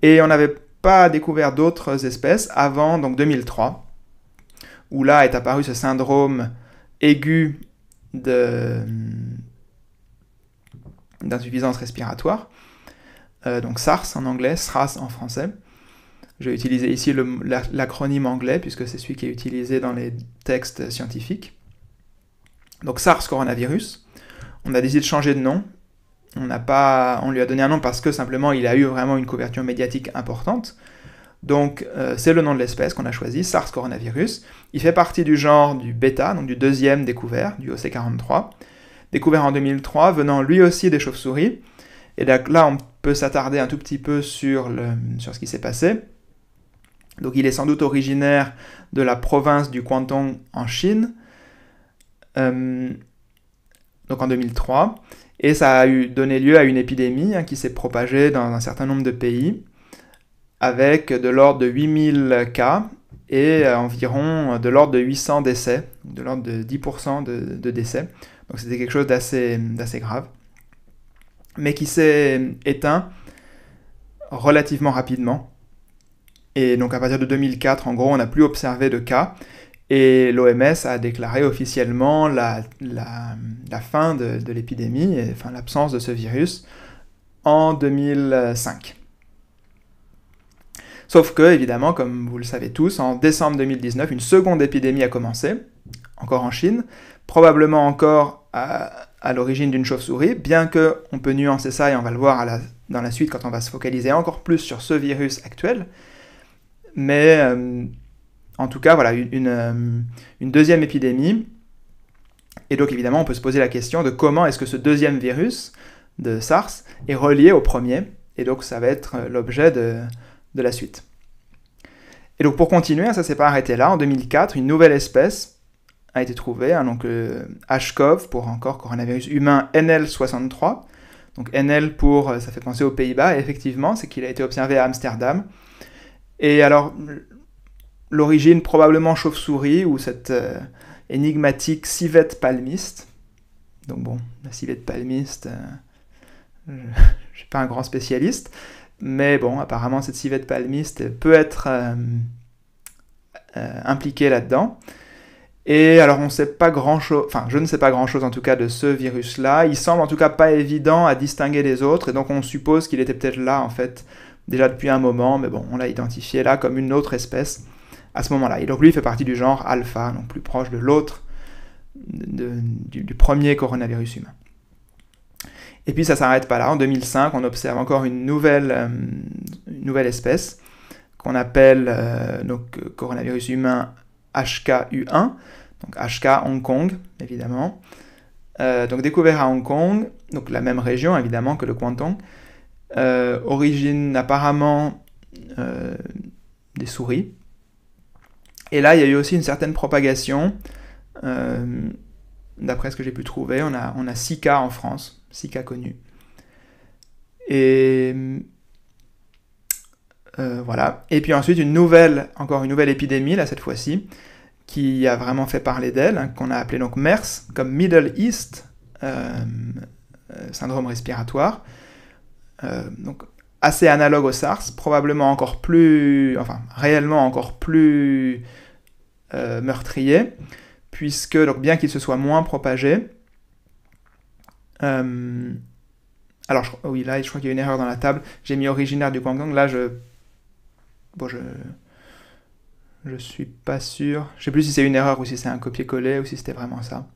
Et on n'avait pas découvert d'autres espèces avant donc 2003, où là est apparu ce syndrome aigu d'insuffisance respiratoire, donc SARS en anglais, SRAS en français. Je vais utiliser ici l'acronyme anglais, puisque c'est celui qui est utilisé dans les textes scientifiques. Donc SARS coronavirus, on a décidé de changer de nom. On lui a donné un nom parce que simplement il a eu vraiment une couverture médiatique importante. Donc c'est le nom de l'espèce qu'on a choisi, SARS coronavirus. Il fait partie du genre du bêta, donc du deuxième découvert, du OC43, découvert en 2003, venant lui aussi des chauves-souris. Et là on peut s'attarder un tout petit peu sur ce qui s'est passé. Donc il est sans doute originaire de la province du Guangdong en Chine, donc en 2003. Et ça a donné lieu à une épidémie qui s'est propagée dans un certain nombre de pays, avec de l'ordre de 8000 cas et environ de l'ordre de 800 décès, de l'ordre de 10% de décès. Donc c'était quelque chose d'assez grave, mais qui s'est éteint relativement rapidement. Et donc à partir de 2004, en gros, on n'a plus observé de cas. Et l'OMS a déclaré officiellement la fin de l'épidémie, enfin l'absence de ce virus, en 2005. Sauf que, évidemment, comme vous le savez tous, en décembre 2019, une seconde épidémie a commencé, encore en Chine, probablement encore à l'origine d'une chauve-souris, bien qu'on peut nuancer ça, et on va le voir dans la suite quand on va se focaliser encore plus sur ce virus actuel. Mais en tout cas, voilà, une deuxième épidémie. Et donc évidemment, on peut se poser la question de comment est-ce que ce deuxième virus de SARS est relié au premier. Et donc ça va être l'objet de la suite. Et donc pour continuer, ça ne s'est pas arrêté là. En 2004, une nouvelle espèce a été trouvée, donc HCoV pour encore coronavirus humain NL63. Donc NL ça fait penser aux Pays-Bas, et effectivement, c'est qu'il a été observé à Amsterdam. Et alors, l'origine probablement chauve-souris ou cette énigmatique civette palmiste. Donc bon, la civette palmiste, je ne suis pas un grand spécialiste, mais bon, apparemment cette civette palmiste peut être impliquée là-dedans. Et alors on sait pas grand-chose, enfin je ne sais pas grand-chose en tout cas de ce virus-là. Il semble en tout cas pas évident à distinguer des autres, et donc on suppose qu'il était peut-être là en fait déjà depuis un moment, mais bon, on l'a identifié là comme une autre espèce à ce moment-là. Et donc lui, il fait partie du genre alpha, donc plus proche de l'autre, du premier coronavirus humain. Et puis ça ne s'arrête pas là. En 2005, on observe encore une nouvelle espèce qu'on appelle coronavirus humain HKU1, donc HK Hong Kong, évidemment. Donc découvert à Hong Kong, donc la même région évidemment que le Guangdong. Origine apparemment des souris. Et là, il y a eu aussi une certaine propagation. D'après ce que j'ai pu trouver, on a 6 cas en France, 6 cas connus. Et Voilà. Et puis ensuite, encore une nouvelle épidémie, là, cette fois-ci, qui a vraiment fait parler d'elle, hein, qu'on a appelée donc MERS, comme Middle East syndrome respiratoire. Donc, assez analogue au SARS, probablement encore plus, enfin, réellement encore plus meurtrier, puisque, donc, bien qu'il se soit moins propagé, alors, oui, là, je crois qu'il y a une erreur dans la table. J'ai mis originaire du Guangdong. Là, je suis pas sûr. Je sais plus si c'est une erreur ou si c'est un copier-coller ou si c'était vraiment ça.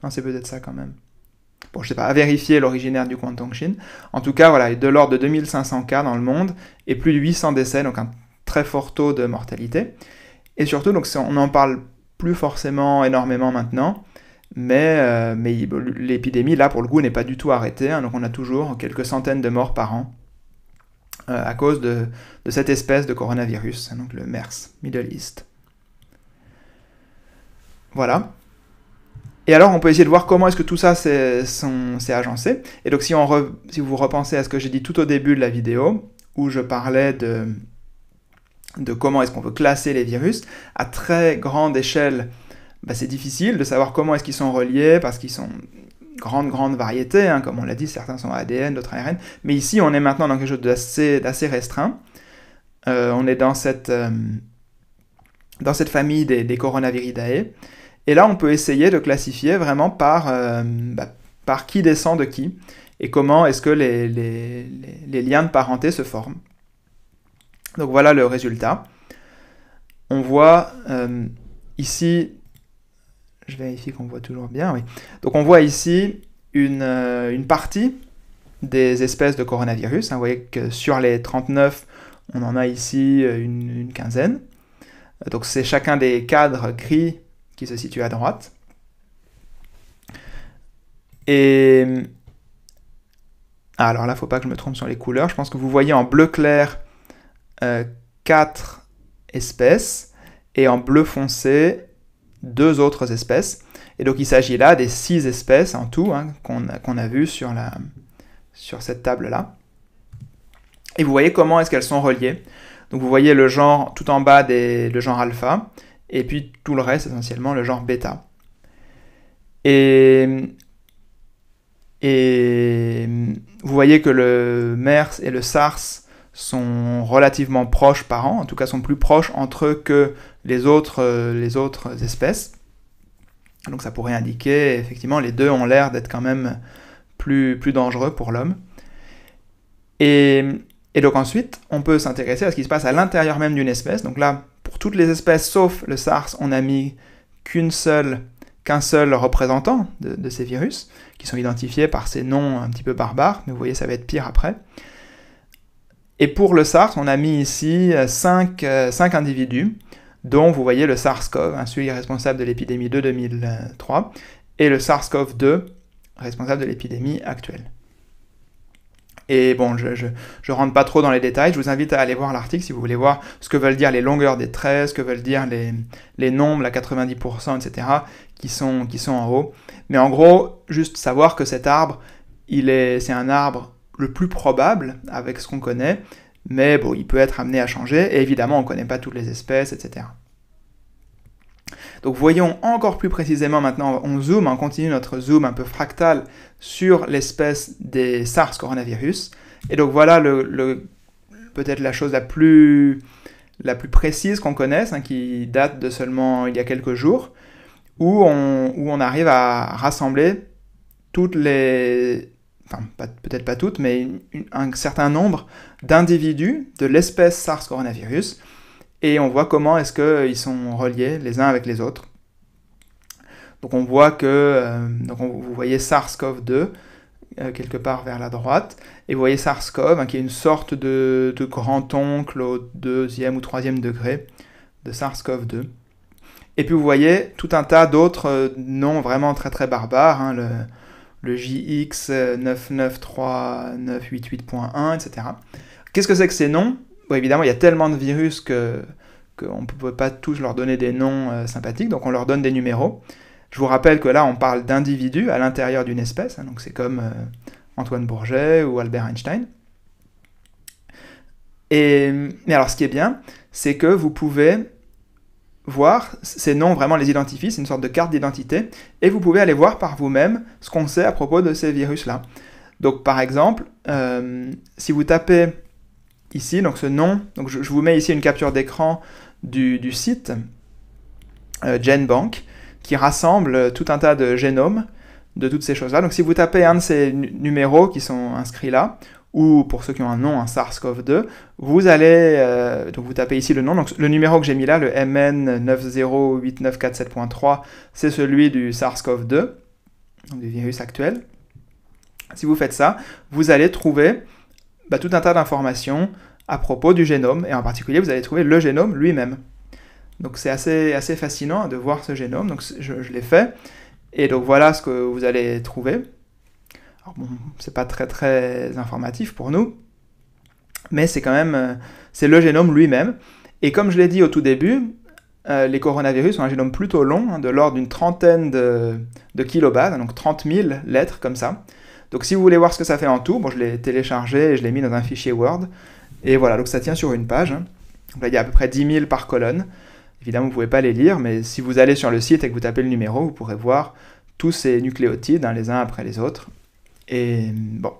Non, c'est peut-être ça quand même. Bon, je sais pas, à vérifier l'originaire du Guangdong Chine. En tout cas, voilà, il est de l'ordre de 2500 cas dans le monde et plus de 800 décès, donc un très fort taux de mortalité. Et surtout, donc, on n'en parle plus forcément énormément maintenant, mais l'épidémie, là, pour le coup, n'est pas du tout arrêtée, hein, donc on a toujours quelques centaines de morts par an à cause de cette espèce de coronavirus, donc le MERS, Middle East. Voilà. Et alors, on peut essayer de voir comment est-ce que tout ça s'est agencé. Et donc, si vous repensez à ce que j'ai dit tout au début de la vidéo, où je parlais de comment est-ce qu'on peut classer les virus, à très grande échelle, c'est difficile de savoir comment est-ce qu'ils sont reliés, parce qu'ils sont grande variété, hein, comme on l'a dit, certains sont ADN, d'autres ARN, mais ici on est maintenant dans quelque chose d'assez restreint. On est dans cette famille des Coronaviridae, et là on peut essayer de classifier vraiment par qui descend de qui, et comment est-ce que les liens de parenté se forment. Donc voilà le résultat. On voit ici, je vérifie qu'on voit toujours bien, oui. Donc on voit ici une partie des espèces de coronavirus. Hein. Vous voyez que sur les 39, on en a ici une quinzaine. Donc c'est chacun des cadres gris qui se situe à droite. Et alors là, il ne faut pas que je me trompe sur les couleurs. Je pense que vous voyez en bleu clair 4 espèces et en bleu foncé 2 autres espèces. Et donc il s'agit là des 6 espèces en tout, hein, qu'on a vues sur cette table-là. Et vous voyez comment est-ce qu'elles sont reliées. Donc vous voyez le genre tout en bas, le genre alpha, et puis tout le reste essentiellement le genre bêta. Et vous voyez que le MERS et le SARS sont relativement proches par an, en tout cas sont plus proches entre eux que les autres espèces. Donc ça pourrait indiquer, effectivement, les deux ont l'air d'être quand même plus dangereux pour l'homme. Et donc ensuite, on peut s'intéresser à ce qui se passe à l'intérieur même d'une espèce. Donc là, pour toutes les espèces, sauf le SARS, on a mis qu'un seul représentant de ces virus, qui sont identifiés par ces noms un petit peu barbares, mais vous voyez, ça va être pire après. Et pour le SARS, on a mis ici 5 individus, dont vous voyez le SARS-CoV, celui responsable de l'épidémie de 2003, et le SARS-CoV-2, responsable de l'épidémie actuelle. Et bon, je rentre pas trop dans les détails, je vous invite à aller voir l'article si vous voulez voir ce que veulent dire les longueurs des traits, ce que veulent dire les nombres, la 90%, etc., qui sont en haut. Mais en gros, juste savoir que cet arbre, c'est un arbre le plus probable avec ce qu'on connaît, mais bon, il peut être amené à changer, et évidemment, on ne connaît pas toutes les espèces, etc. Donc voyons encore plus précisément maintenant, on continue notre zoom un peu fractal sur l'espèce des SARS coronavirus, et donc voilà peut-être la chose la plus précise qu'on connaisse, hein, qui date de seulement il y a quelques jours, où on arrive à rassembler toutes les... Enfin, peut-être pas toutes, mais un certain nombre d'individus de l'espèce SARS coronavirus, et on voit comment est-ce qu'ils sont reliés les uns avec les autres. Donc on voit que, vous voyez SARS-CoV-2 quelque part vers la droite, et vous voyez SARS-CoV, hein, qui est une sorte de grand-oncle au 2e ou 3e degré de SARS-CoV-2. Et puis vous voyez tout un tas d'autres noms vraiment très très barbares, hein, le JX 9939881, etc. Qu'est-ce que c'est que ces noms ? Bon, évidemment, il y a tellement de virus qu'on ne peut pas tous leur donner des noms sympathiques, donc on leur donne des numéros. Je vous rappelle que là, on parle d'individus à l'intérieur d'une espèce, hein, donc c'est comme Antoine Bourget ou Albert Einstein. Mais alors, ce qui est bien, c'est que vous pouvez voir, ces noms vraiment les identifient, c'est une sorte de carte d'identité, et vous pouvez aller voir par vous-même ce qu'on sait à propos de ces virus-là. Donc par exemple, si vous tapez ici, donc ce nom, donc je vous mets ici une capture d'écran du site GenBank, qui rassemble tout un tas de génomes de toutes ces choses-là. Donc si vous tapez un de ces numéros qui sont inscrits là, ou pour ceux qui ont un nom, un SARS-CoV-2, vous allez, donc vous tapez ici le nom, donc le numéro que j'ai mis là, le MN908947.3, c'est celui du SARS-CoV-2, du virus actuel. Si vous faites ça, vous allez trouver tout un tas d'informations à propos du génome, et en particulier, vous allez trouver le génome lui-même. Donc c'est assez fascinant de voir ce génome, donc je l'ai fait, et donc voilà ce que vous allez trouver. Alors bon, c'est pas très informatif pour nous, mais c'est quand même, c'est le génome lui-même, et comme je l'ai dit au tout début, les coronavirus ont un génome plutôt long, de l'ordre d'une trentaine de kilobases, donc 30 000 lettres comme ça. Donc si vous voulez voir ce que ça fait en tout, bon, je l'ai téléchargé et je l'ai mis dans un fichier Word. Et voilà, donc ça tient sur une page. Donc là, il y a à peu près 10 000 par colonne. Évidemment, vous ne pouvez pas les lire, mais si vous allez sur le site et que vous tapez le numéro, vous pourrez voir tous ces nucléotides, les uns après les autres. Et bon.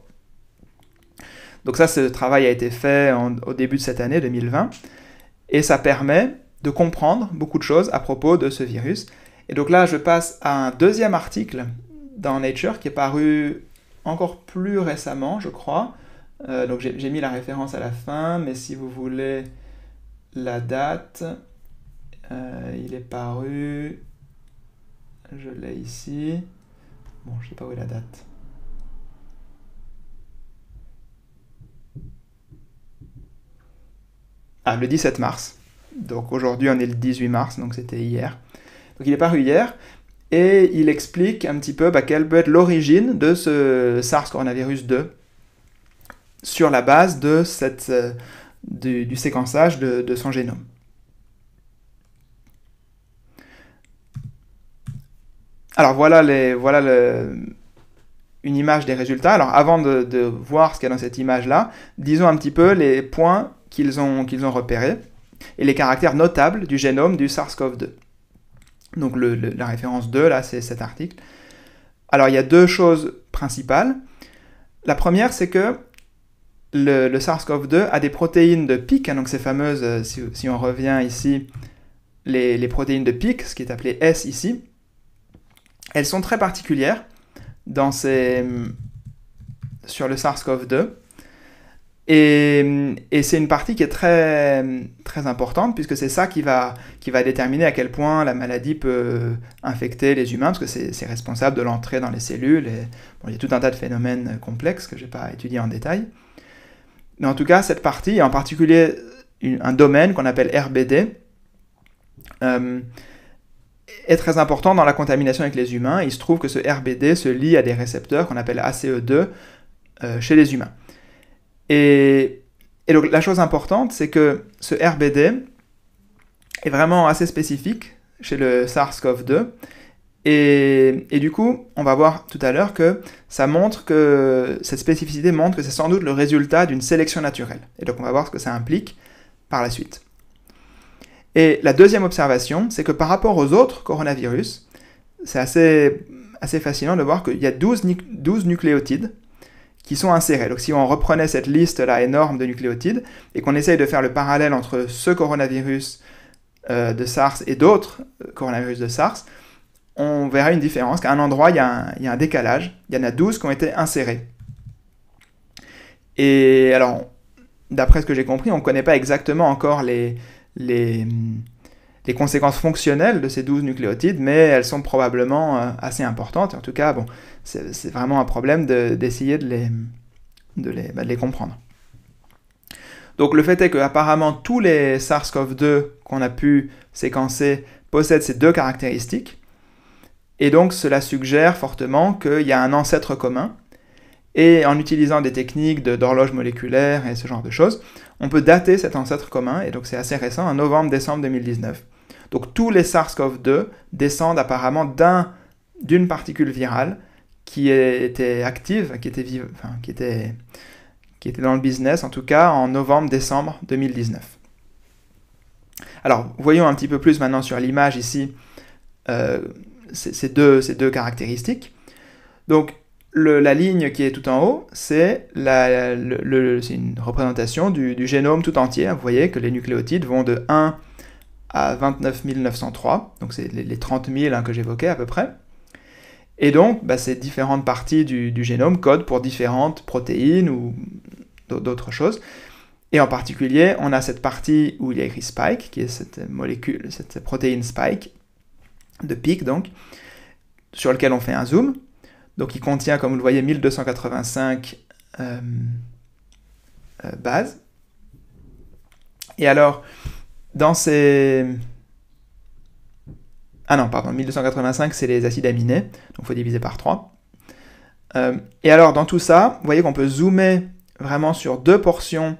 Donc ça, ce travail a été fait au début de cette année, 2020. Et ça permet de comprendre beaucoup de choses à propos de ce virus. Et donc là, je passe à un deuxième article dans Nature qui est paru encore plus récemment, je crois. Donc j'ai mis la référence à la fin, mais si vous voulez la date, il est paru, je l'ai ici. Bon, je ne sais pas où est la date. Ah, le 17 mars. Donc aujourd'hui, on est le 18 mars, donc c'était hier. Donc il est paru hier. Et il explique un petit peu quelle peut être l'origine de ce SARS coronavirus 2 sur la base de du séquençage de son génome. Alors voilà une image des résultats. Alors avant de voir ce qu'il y a dans cette image-là, disons un petit peu les points qu'ils ont repérés et les caractères notables du génome du SARS-CoV-2. Donc la référence 2, là, c'est cet article. Alors, il y a deux choses principales. La première, c'est que le SARS-CoV-2 a des protéines de pic, donc ces fameuses, si on revient ici, les protéines de pic, ce qui est appelé S ici, elles sont très particulières sur le SARS-CoV-2. Et c'est une partie qui est très importante, puisque c'est ça qui va déterminer à quel point la maladie peut infecter les humains, parce que c'est responsable de l'entrée dans les cellules. Il y a tout un tas de phénomènes complexes que je n'ai pas étudiés en détail. Mais en tout cas, cette partie, et en particulier un domaine qu'on appelle RBD, est très important dans la contamination avec les humains. Il se trouve que ce RBD se lie à des récepteurs qu'on appelle ACE2 chez les humains. Et donc la chose importante, c'est que ce RBD est vraiment assez spécifique chez le SARS-CoV-2. Et du coup, on va voir tout à l'heure que cette spécificité montre que c'est sans doute le résultat d'une sélection naturelle. Et donc on va voir ce que ça implique par la suite. Et la deuxième observation, c'est que par rapport aux autres coronavirus, c'est assez fascinant de voir qu'il y a 12 nucléotides qui sont insérés. Donc si on reprenait cette liste-là énorme de nucléotides et qu'on essaye de faire le parallèle entre ce coronavirus de SARS et d'autres coronavirus de SARS, on verra une différence, qu'à un endroit, il y a un décalage. Il y en a 12 qui ont été insérés. Et alors, d'après ce que j'ai compris, on ne connaît pas exactement encore les conséquences fonctionnelles de ces 12 nucléotides, mais elles sont probablement assez importantes. En tout cas, bon, c'est vraiment un problème d'essayer de les comprendre. Donc le fait est qu'apparemment tous les SARS-CoV-2 qu'on a pu séquencer possèdent ces deux caractéristiques, et donc cela suggère fortement qu'il y a un ancêtre commun, et en utilisant des techniques d'horloge moléculaire et ce genre de choses, on peut dater cet ancêtre commun, et donc c'est assez récent, en novembre-décembre 2019. Donc tous les SARS-CoV-2 descendent apparemment d'une particule virale qui était active, qui qui était dans le business, en tout cas en novembre-décembre 2019. Alors, voyons un petit peu plus maintenant sur l'image ici ces deux caractéristiques. Donc, la ligne qui est tout en haut, c'est une représentation du génome tout entier. Vous voyez que les nucléotides vont de 1 à 29 903, donc c'est les 30 000 que j'évoquais à peu près. Et donc, ces différentes parties du génome codent pour différentes protéines ou d'autres choses. Et en particulier, on a cette partie où il y a écrit spike, qui est cette molécule, cette protéine spike, de pic donc, sur lequel on fait un zoom. Donc il contient, comme vous le voyez, 1285 bases. Et alors, dans ces... Ah non, pardon, 1285, c'est les acides aminés, donc il faut diviser par 3. Et alors, dans tout ça, vous voyez qu'on peut zoomer vraiment sur deux portions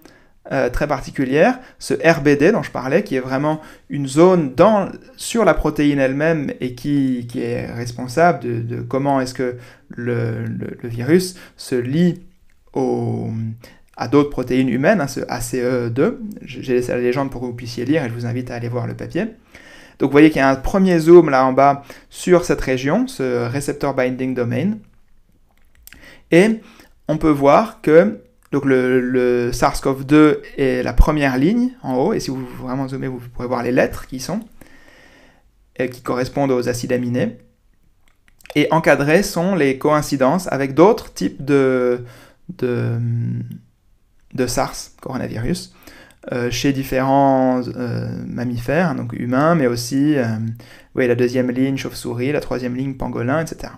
très particulière, ce RBD dont je parlais, qui est vraiment une zone sur la protéine elle-même et qui est responsable de comment est-ce que le virus se lie à d'autres protéines humaines, ce ACE2. J'ai laissé la légende pour que vous puissiez lire et je vous invite à aller voir le papier. Donc vous voyez qu'il y a un premier zoom là en bas sur cette région, ce Receptor Binding Domain. Et on peut voir que donc le SARS-CoV-2 est la première ligne en haut, et si vous vraiment zoomez, vous pourrez voir les lettres qui correspondent aux acides aminés. Et encadrées sont les coïncidences avec d'autres types de SARS, coronavirus, chez différents mammifères, donc humains, mais aussi la deuxième ligne chauve-souris, la troisième ligne pangolin, etc.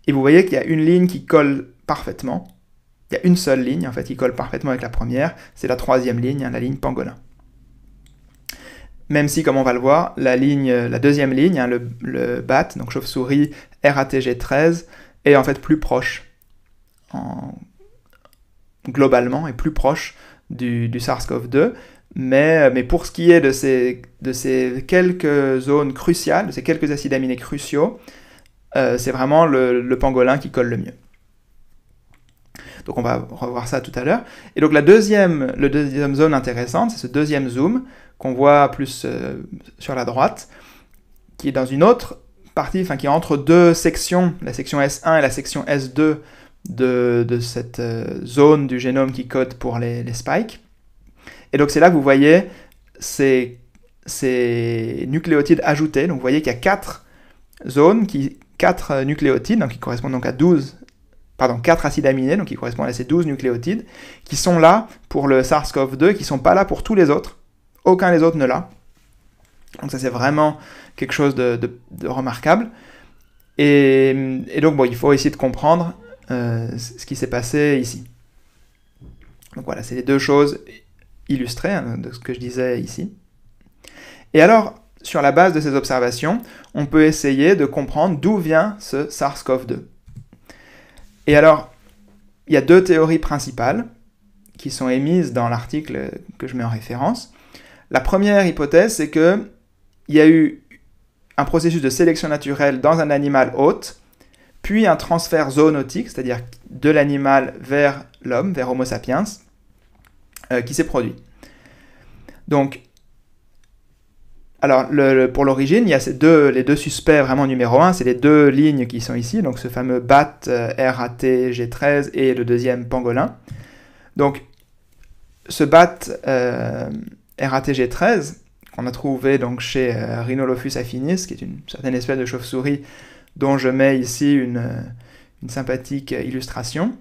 Et vous voyez qu'il y a une ligne qui colle parfaitement. Il y a une seule ligne, en fait, qui colle parfaitement avec la première, c'est la troisième ligne, la ligne pangolin. Même si, comme on va le voir, la deuxième ligne, le BAT, donc chauve-souris RATG13, est en fait plus proche, globalement, est plus proche du SARS-CoV-2, mais pour ce qui est de ces quelques zones cruciales, de ces quelques acides aminés cruciaux, c'est vraiment le pangolin qui colle le mieux. Donc on va revoir ça tout à l'heure. Et donc la deuxième zone intéressante, c'est ce deuxième zoom qu'on voit plus sur la droite, qui est dans une autre partie, qui est entre deux sections, la section S1 et la section S2 de cette zone du génome qui code pour les spikes. Et donc c'est là que vous voyez ces nucléotides ajoutés. Donc vous voyez qu'il y a 4 zones, 4 nucléotides, donc qui correspondent donc à 4 acides aminés, donc qui correspondent à ces 12 nucléotides, qui sont là pour le SARS-CoV-2, qui ne sont pas là pour tous les autres. Aucun des autres ne l'a. Donc ça, c'est vraiment quelque chose de remarquable. Et donc, il faut essayer de comprendre ce qui s'est passé ici. Donc voilà, c'est les deux choses illustrées de ce que je disais ici. Et alors, sur la base de ces observations, on peut essayer de comprendre d'où vient ce SARS-CoV-2. Et alors, il y a 2 théories principales qui sont émises dans l'article que je mets en référence. La première hypothèse, c'est qu'il y a eu un processus de sélection naturelle dans un animal hôte, puis un transfert zoonotique, c'est-à-dire de l'animal vers l'homme, vers Homo sapiens, qui s'est produit. Donc, alors, pour l'origine, il y a les deux suspects vraiment numéro 1, c'est les 2 lignes qui sont ici, donc ce fameux BAT RATG13 et le deuxième pangolin. Donc, ce BAT RATG13, qu'on a trouvé donc chez Rhinolophus affinis, qui est une certaine espèce de chauve-souris dont je mets ici une sympathique illustration,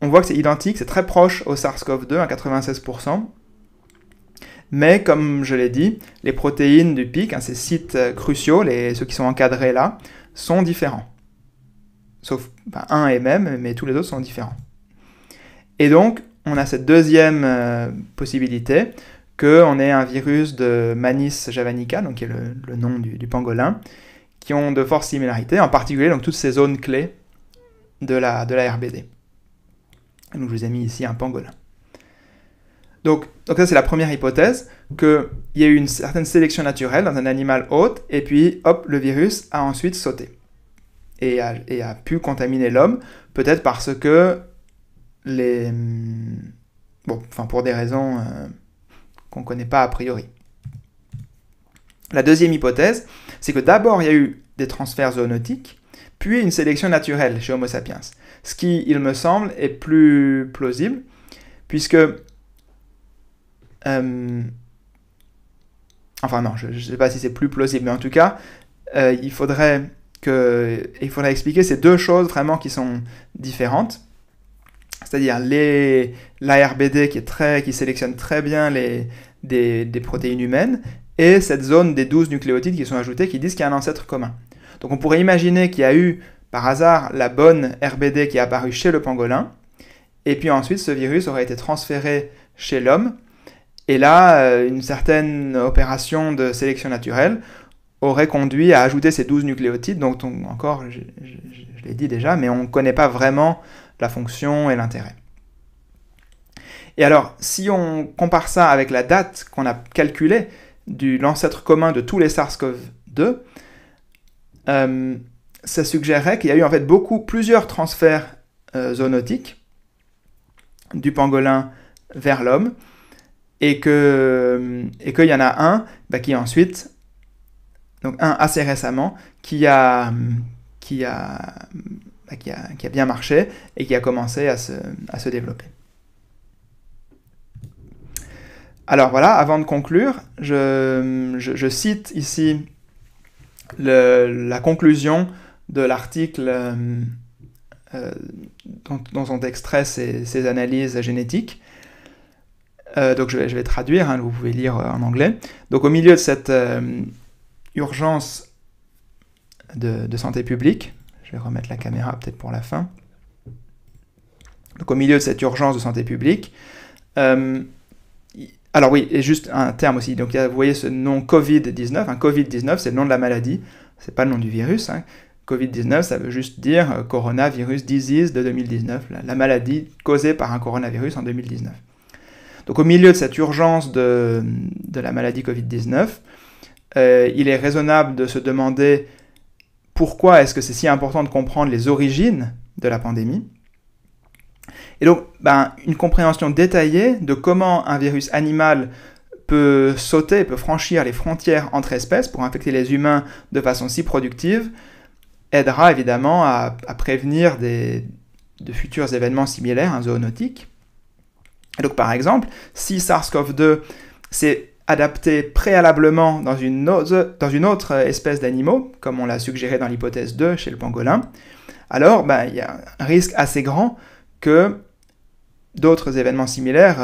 on voit que c'est identique, c'est très proche au SARS-CoV-2 à 96%. Mais comme je l'ai dit, les protéines du pic, ces sites cruciaux, ceux qui sont encadrés là, sont différents. Sauf un est même, mais tous les autres sont différents. Et donc, on a cette deuxième possibilité, qu'on ait un virus de Manis javanica, donc qui est le nom du pangolin, qui ont de fortes similarités, en particulier donc, toutes ces zones clés de la RBD. Donc je vous ai mis ici un pangolin. Donc ça, c'est la première hypothèse, qu'il y a eu une certaine sélection naturelle dans un animal hôte, et puis, hop, le virus a ensuite sauté. Et a pu contaminer l'homme, peut-être parce que pour des raisons qu'on ne connaît pas a priori. La deuxième hypothèse, c'est que d'abord il y a eu des transferts zoonotiques, puis une sélection naturelle chez Homo sapiens. Ce qui, il me semble, est plus plausible, puisque... enfin non, je ne sais pas si c'est plus plausible, mais en tout cas, il faudrait expliquer ces deux choses vraiment qui sont différentes. C'est-à-dire l'ARBD qui sélectionne très bien des protéines humaines, et cette zone des 12 nucléotides qui sont ajoutés qui disent qu'il y a un ancêtre commun. Donc on pourrait imaginer qu'il y a eu par hasard la bonne RBD qui est apparue chez le pangolin, et puis ensuite ce virus aurait été transféré chez l'homme, et là une certaine opération de sélection naturelle aurait conduit à ajouter ces 12 nucléotides, dont je l'ai dit déjà, mais on ne connaît pas vraiment la fonction et l'intérêt. Et alors, si on compare ça avec la date qu'on a calculée de l'ancêtre commun de tous les SARS-CoV-2, ça suggérerait qu'il y a eu en fait plusieurs transferts zoonotiques du pangolin vers l'homme, et qu'il y en a un qui ensuite, donc un assez récemment, qui a bien marché et qui a commencé à se développer. Alors voilà, avant de conclure, je cite ici la conclusion de l'article dont sont extraits ces analyses génétiques. Donc je vais traduire, hein, vous pouvez lire en anglais. Donc au milieu de cette urgence de santé publique, je vais remettre la caméra peut-être pour la fin. Donc au milieu de cette urgence de santé publique, alors oui, et juste un terme aussi, donc vous voyez ce nom Covid-19, Covid-19 c'est le nom de la maladie, c'est pas le nom du virus, hein. Covid-19 ça veut juste dire Coronavirus Disease de 2019, la maladie causée par un coronavirus en 2019. Donc au milieu de cette urgence de la maladie Covid-19, il est raisonnable de se demander pourquoi est-ce que c'est si important de comprendre les origines de la pandémie. Et donc, une compréhension détaillée de comment un virus animal peut franchir les frontières entre espèces pour infecter les humains de façon si productive, aidera évidemment à prévenir de futurs événements similaires, zoonotiques. Et donc par exemple, si SARS-CoV-2 s'est adapté préalablement dans une autre espèce d'animaux, comme on l'a suggéré dans l'hypothèse 2 chez le pangolin, alors il y a un risque assez grand que d'autres événements similaires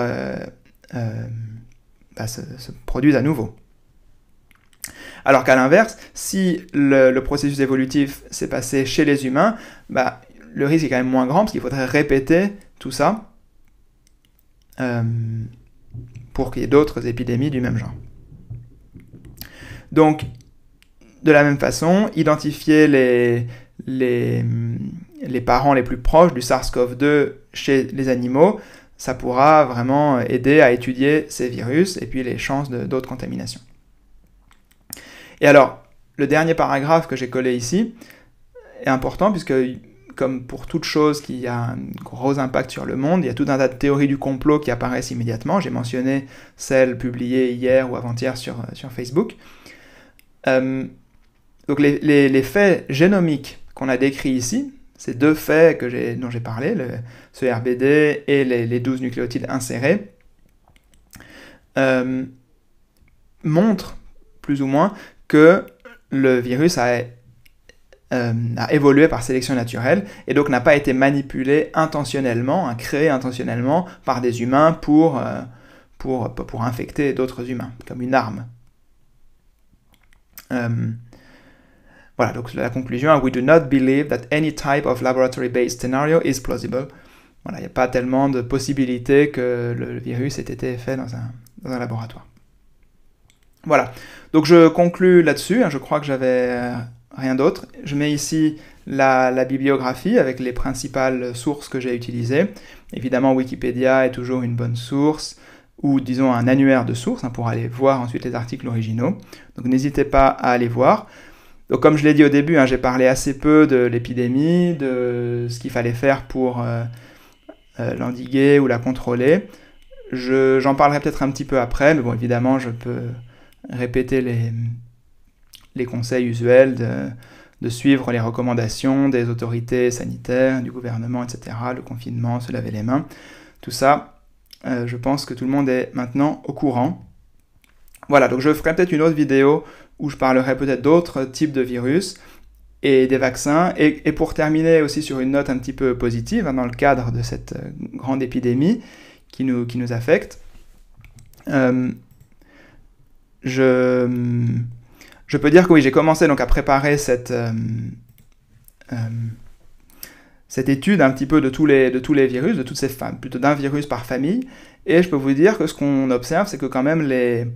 se produisent à nouveau. Alors qu'à l'inverse, si le processus évolutif s'est passé chez les humains, le risque est quand même moins grand parce qu'il faudrait répéter tout ça pour qu'il y ait d'autres épidémies du même genre. Donc, de la même façon, identifier les parents les plus proches du SARS-CoV-2 chez les animaux, ça pourra vraiment aider à étudier ces virus et puis les chances d'autres contaminations. Et alors, le dernier paragraphe que j'ai collé ici est important puisque, comme pour toute chose qui a un gros impact sur le monde, il y a tout un tas de théories du complot qui apparaissent immédiatement. J'ai mentionné celles publiées hier ou avant-hier sur Facebook. Donc les faits génomiques qu'on a décrits ici, ces deux faits dont j'ai parlé, ce RBD et les 12 nucléotides insérés, montrent plus ou moins que le virus a évolué par sélection naturelle et donc n'a pas été manipulé intentionnellement, créé intentionnellement par des humains pour infecter d'autres humains, comme une arme. Voilà, donc la conclusion, we do not believe that any type of laboratory-based scenario is plausible. Voilà, il n'y a pas tellement de possibilités que le virus ait été fait dans un laboratoire. Voilà, donc je conclus là-dessus, je crois que j'avais rien d'autre. Je mets ici la bibliographie avec les principales sources que j'ai utilisées. Évidemment, Wikipédia est toujours une bonne source, ou disons un annuaire de sources, pour aller voir ensuite les articles originaux. Donc n'hésitez pas à aller voir. Donc comme je l'ai dit au début, j'ai parlé assez peu de l'épidémie, de ce qu'il fallait faire pour l'endiguer ou la contrôler. J'en parlerai peut-être un petit peu après, mais bon, évidemment, je peux répéter les conseils usuels de suivre les recommandations des autorités sanitaires, du gouvernement, etc., le confinement, se laver les mains, tout ça, je pense que tout le monde est maintenant au courant. Voilà, donc je ferai peut-être une autre vidéo où je parlerai peut-être d'autres types de virus et des vaccins. Et pour terminer aussi sur une note un petit peu positive, dans le cadre de cette grande épidémie qui nous affecte, je peux dire que oui, j'ai commencé donc à préparer cette étude un petit peu de tous les virus, de toutes ces plutôt d'un virus par famille, et je peux vous dire que ce qu'on observe, c'est que quand même les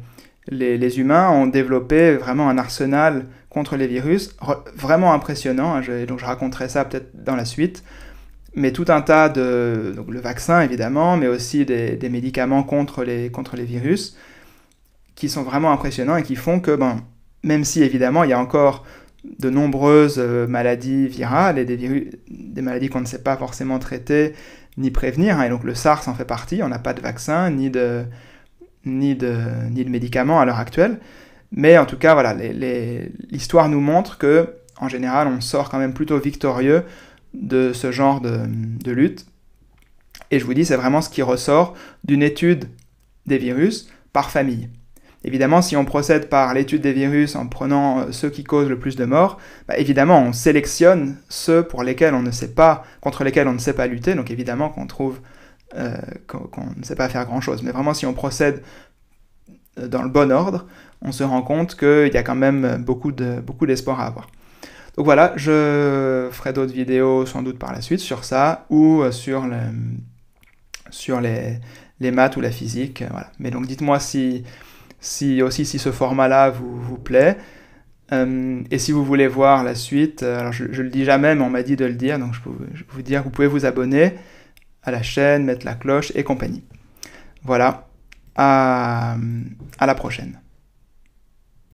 humains ont développé vraiment un arsenal contre les virus vraiment impressionnant, hein, donc je raconterai ça peut-être dans la suite, mais tout un tas donc le vaccin évidemment, mais aussi des médicaments contre les virus, qui sont vraiment impressionnants et qui font que, même si évidemment il y a encore de nombreuses maladies virales et des maladies qu'on ne sait pas forcément traiter ni prévenir, hein, et donc le SARS en fait partie, on n'a pas de vaccin ni de médicaments à l'heure actuelle, mais en tout cas voilà, l'histoire nous montre que en général on sort quand même plutôt victorieux de ce genre de lutte, et je vous dis c'est vraiment ce qui ressort d'une étude des virus par famille. Évidemment, si on procède par l'étude des virus en prenant ceux qui causent le plus de morts, évidemment, on sélectionne ceux contre lesquels on ne sait pas lutter, donc évidemment qu'on trouve qu'on ne sait pas faire grand-chose. Mais vraiment, si on procède dans le bon ordre, on se rend compte qu'il y a quand même beaucoup d'espoir à avoir. Donc voilà, je ferai d'autres vidéos sans doute par la suite sur ça, ou sur les maths ou la physique. Voilà. Mais donc dites-moi si ce format-là vous plaît, et si vous voulez voir la suite, alors je le dis jamais, mais on m'a dit de le dire, donc je peux vous dire que vous pouvez vous abonner à la chaîne, mettre la cloche et compagnie. Voilà, à la prochaine.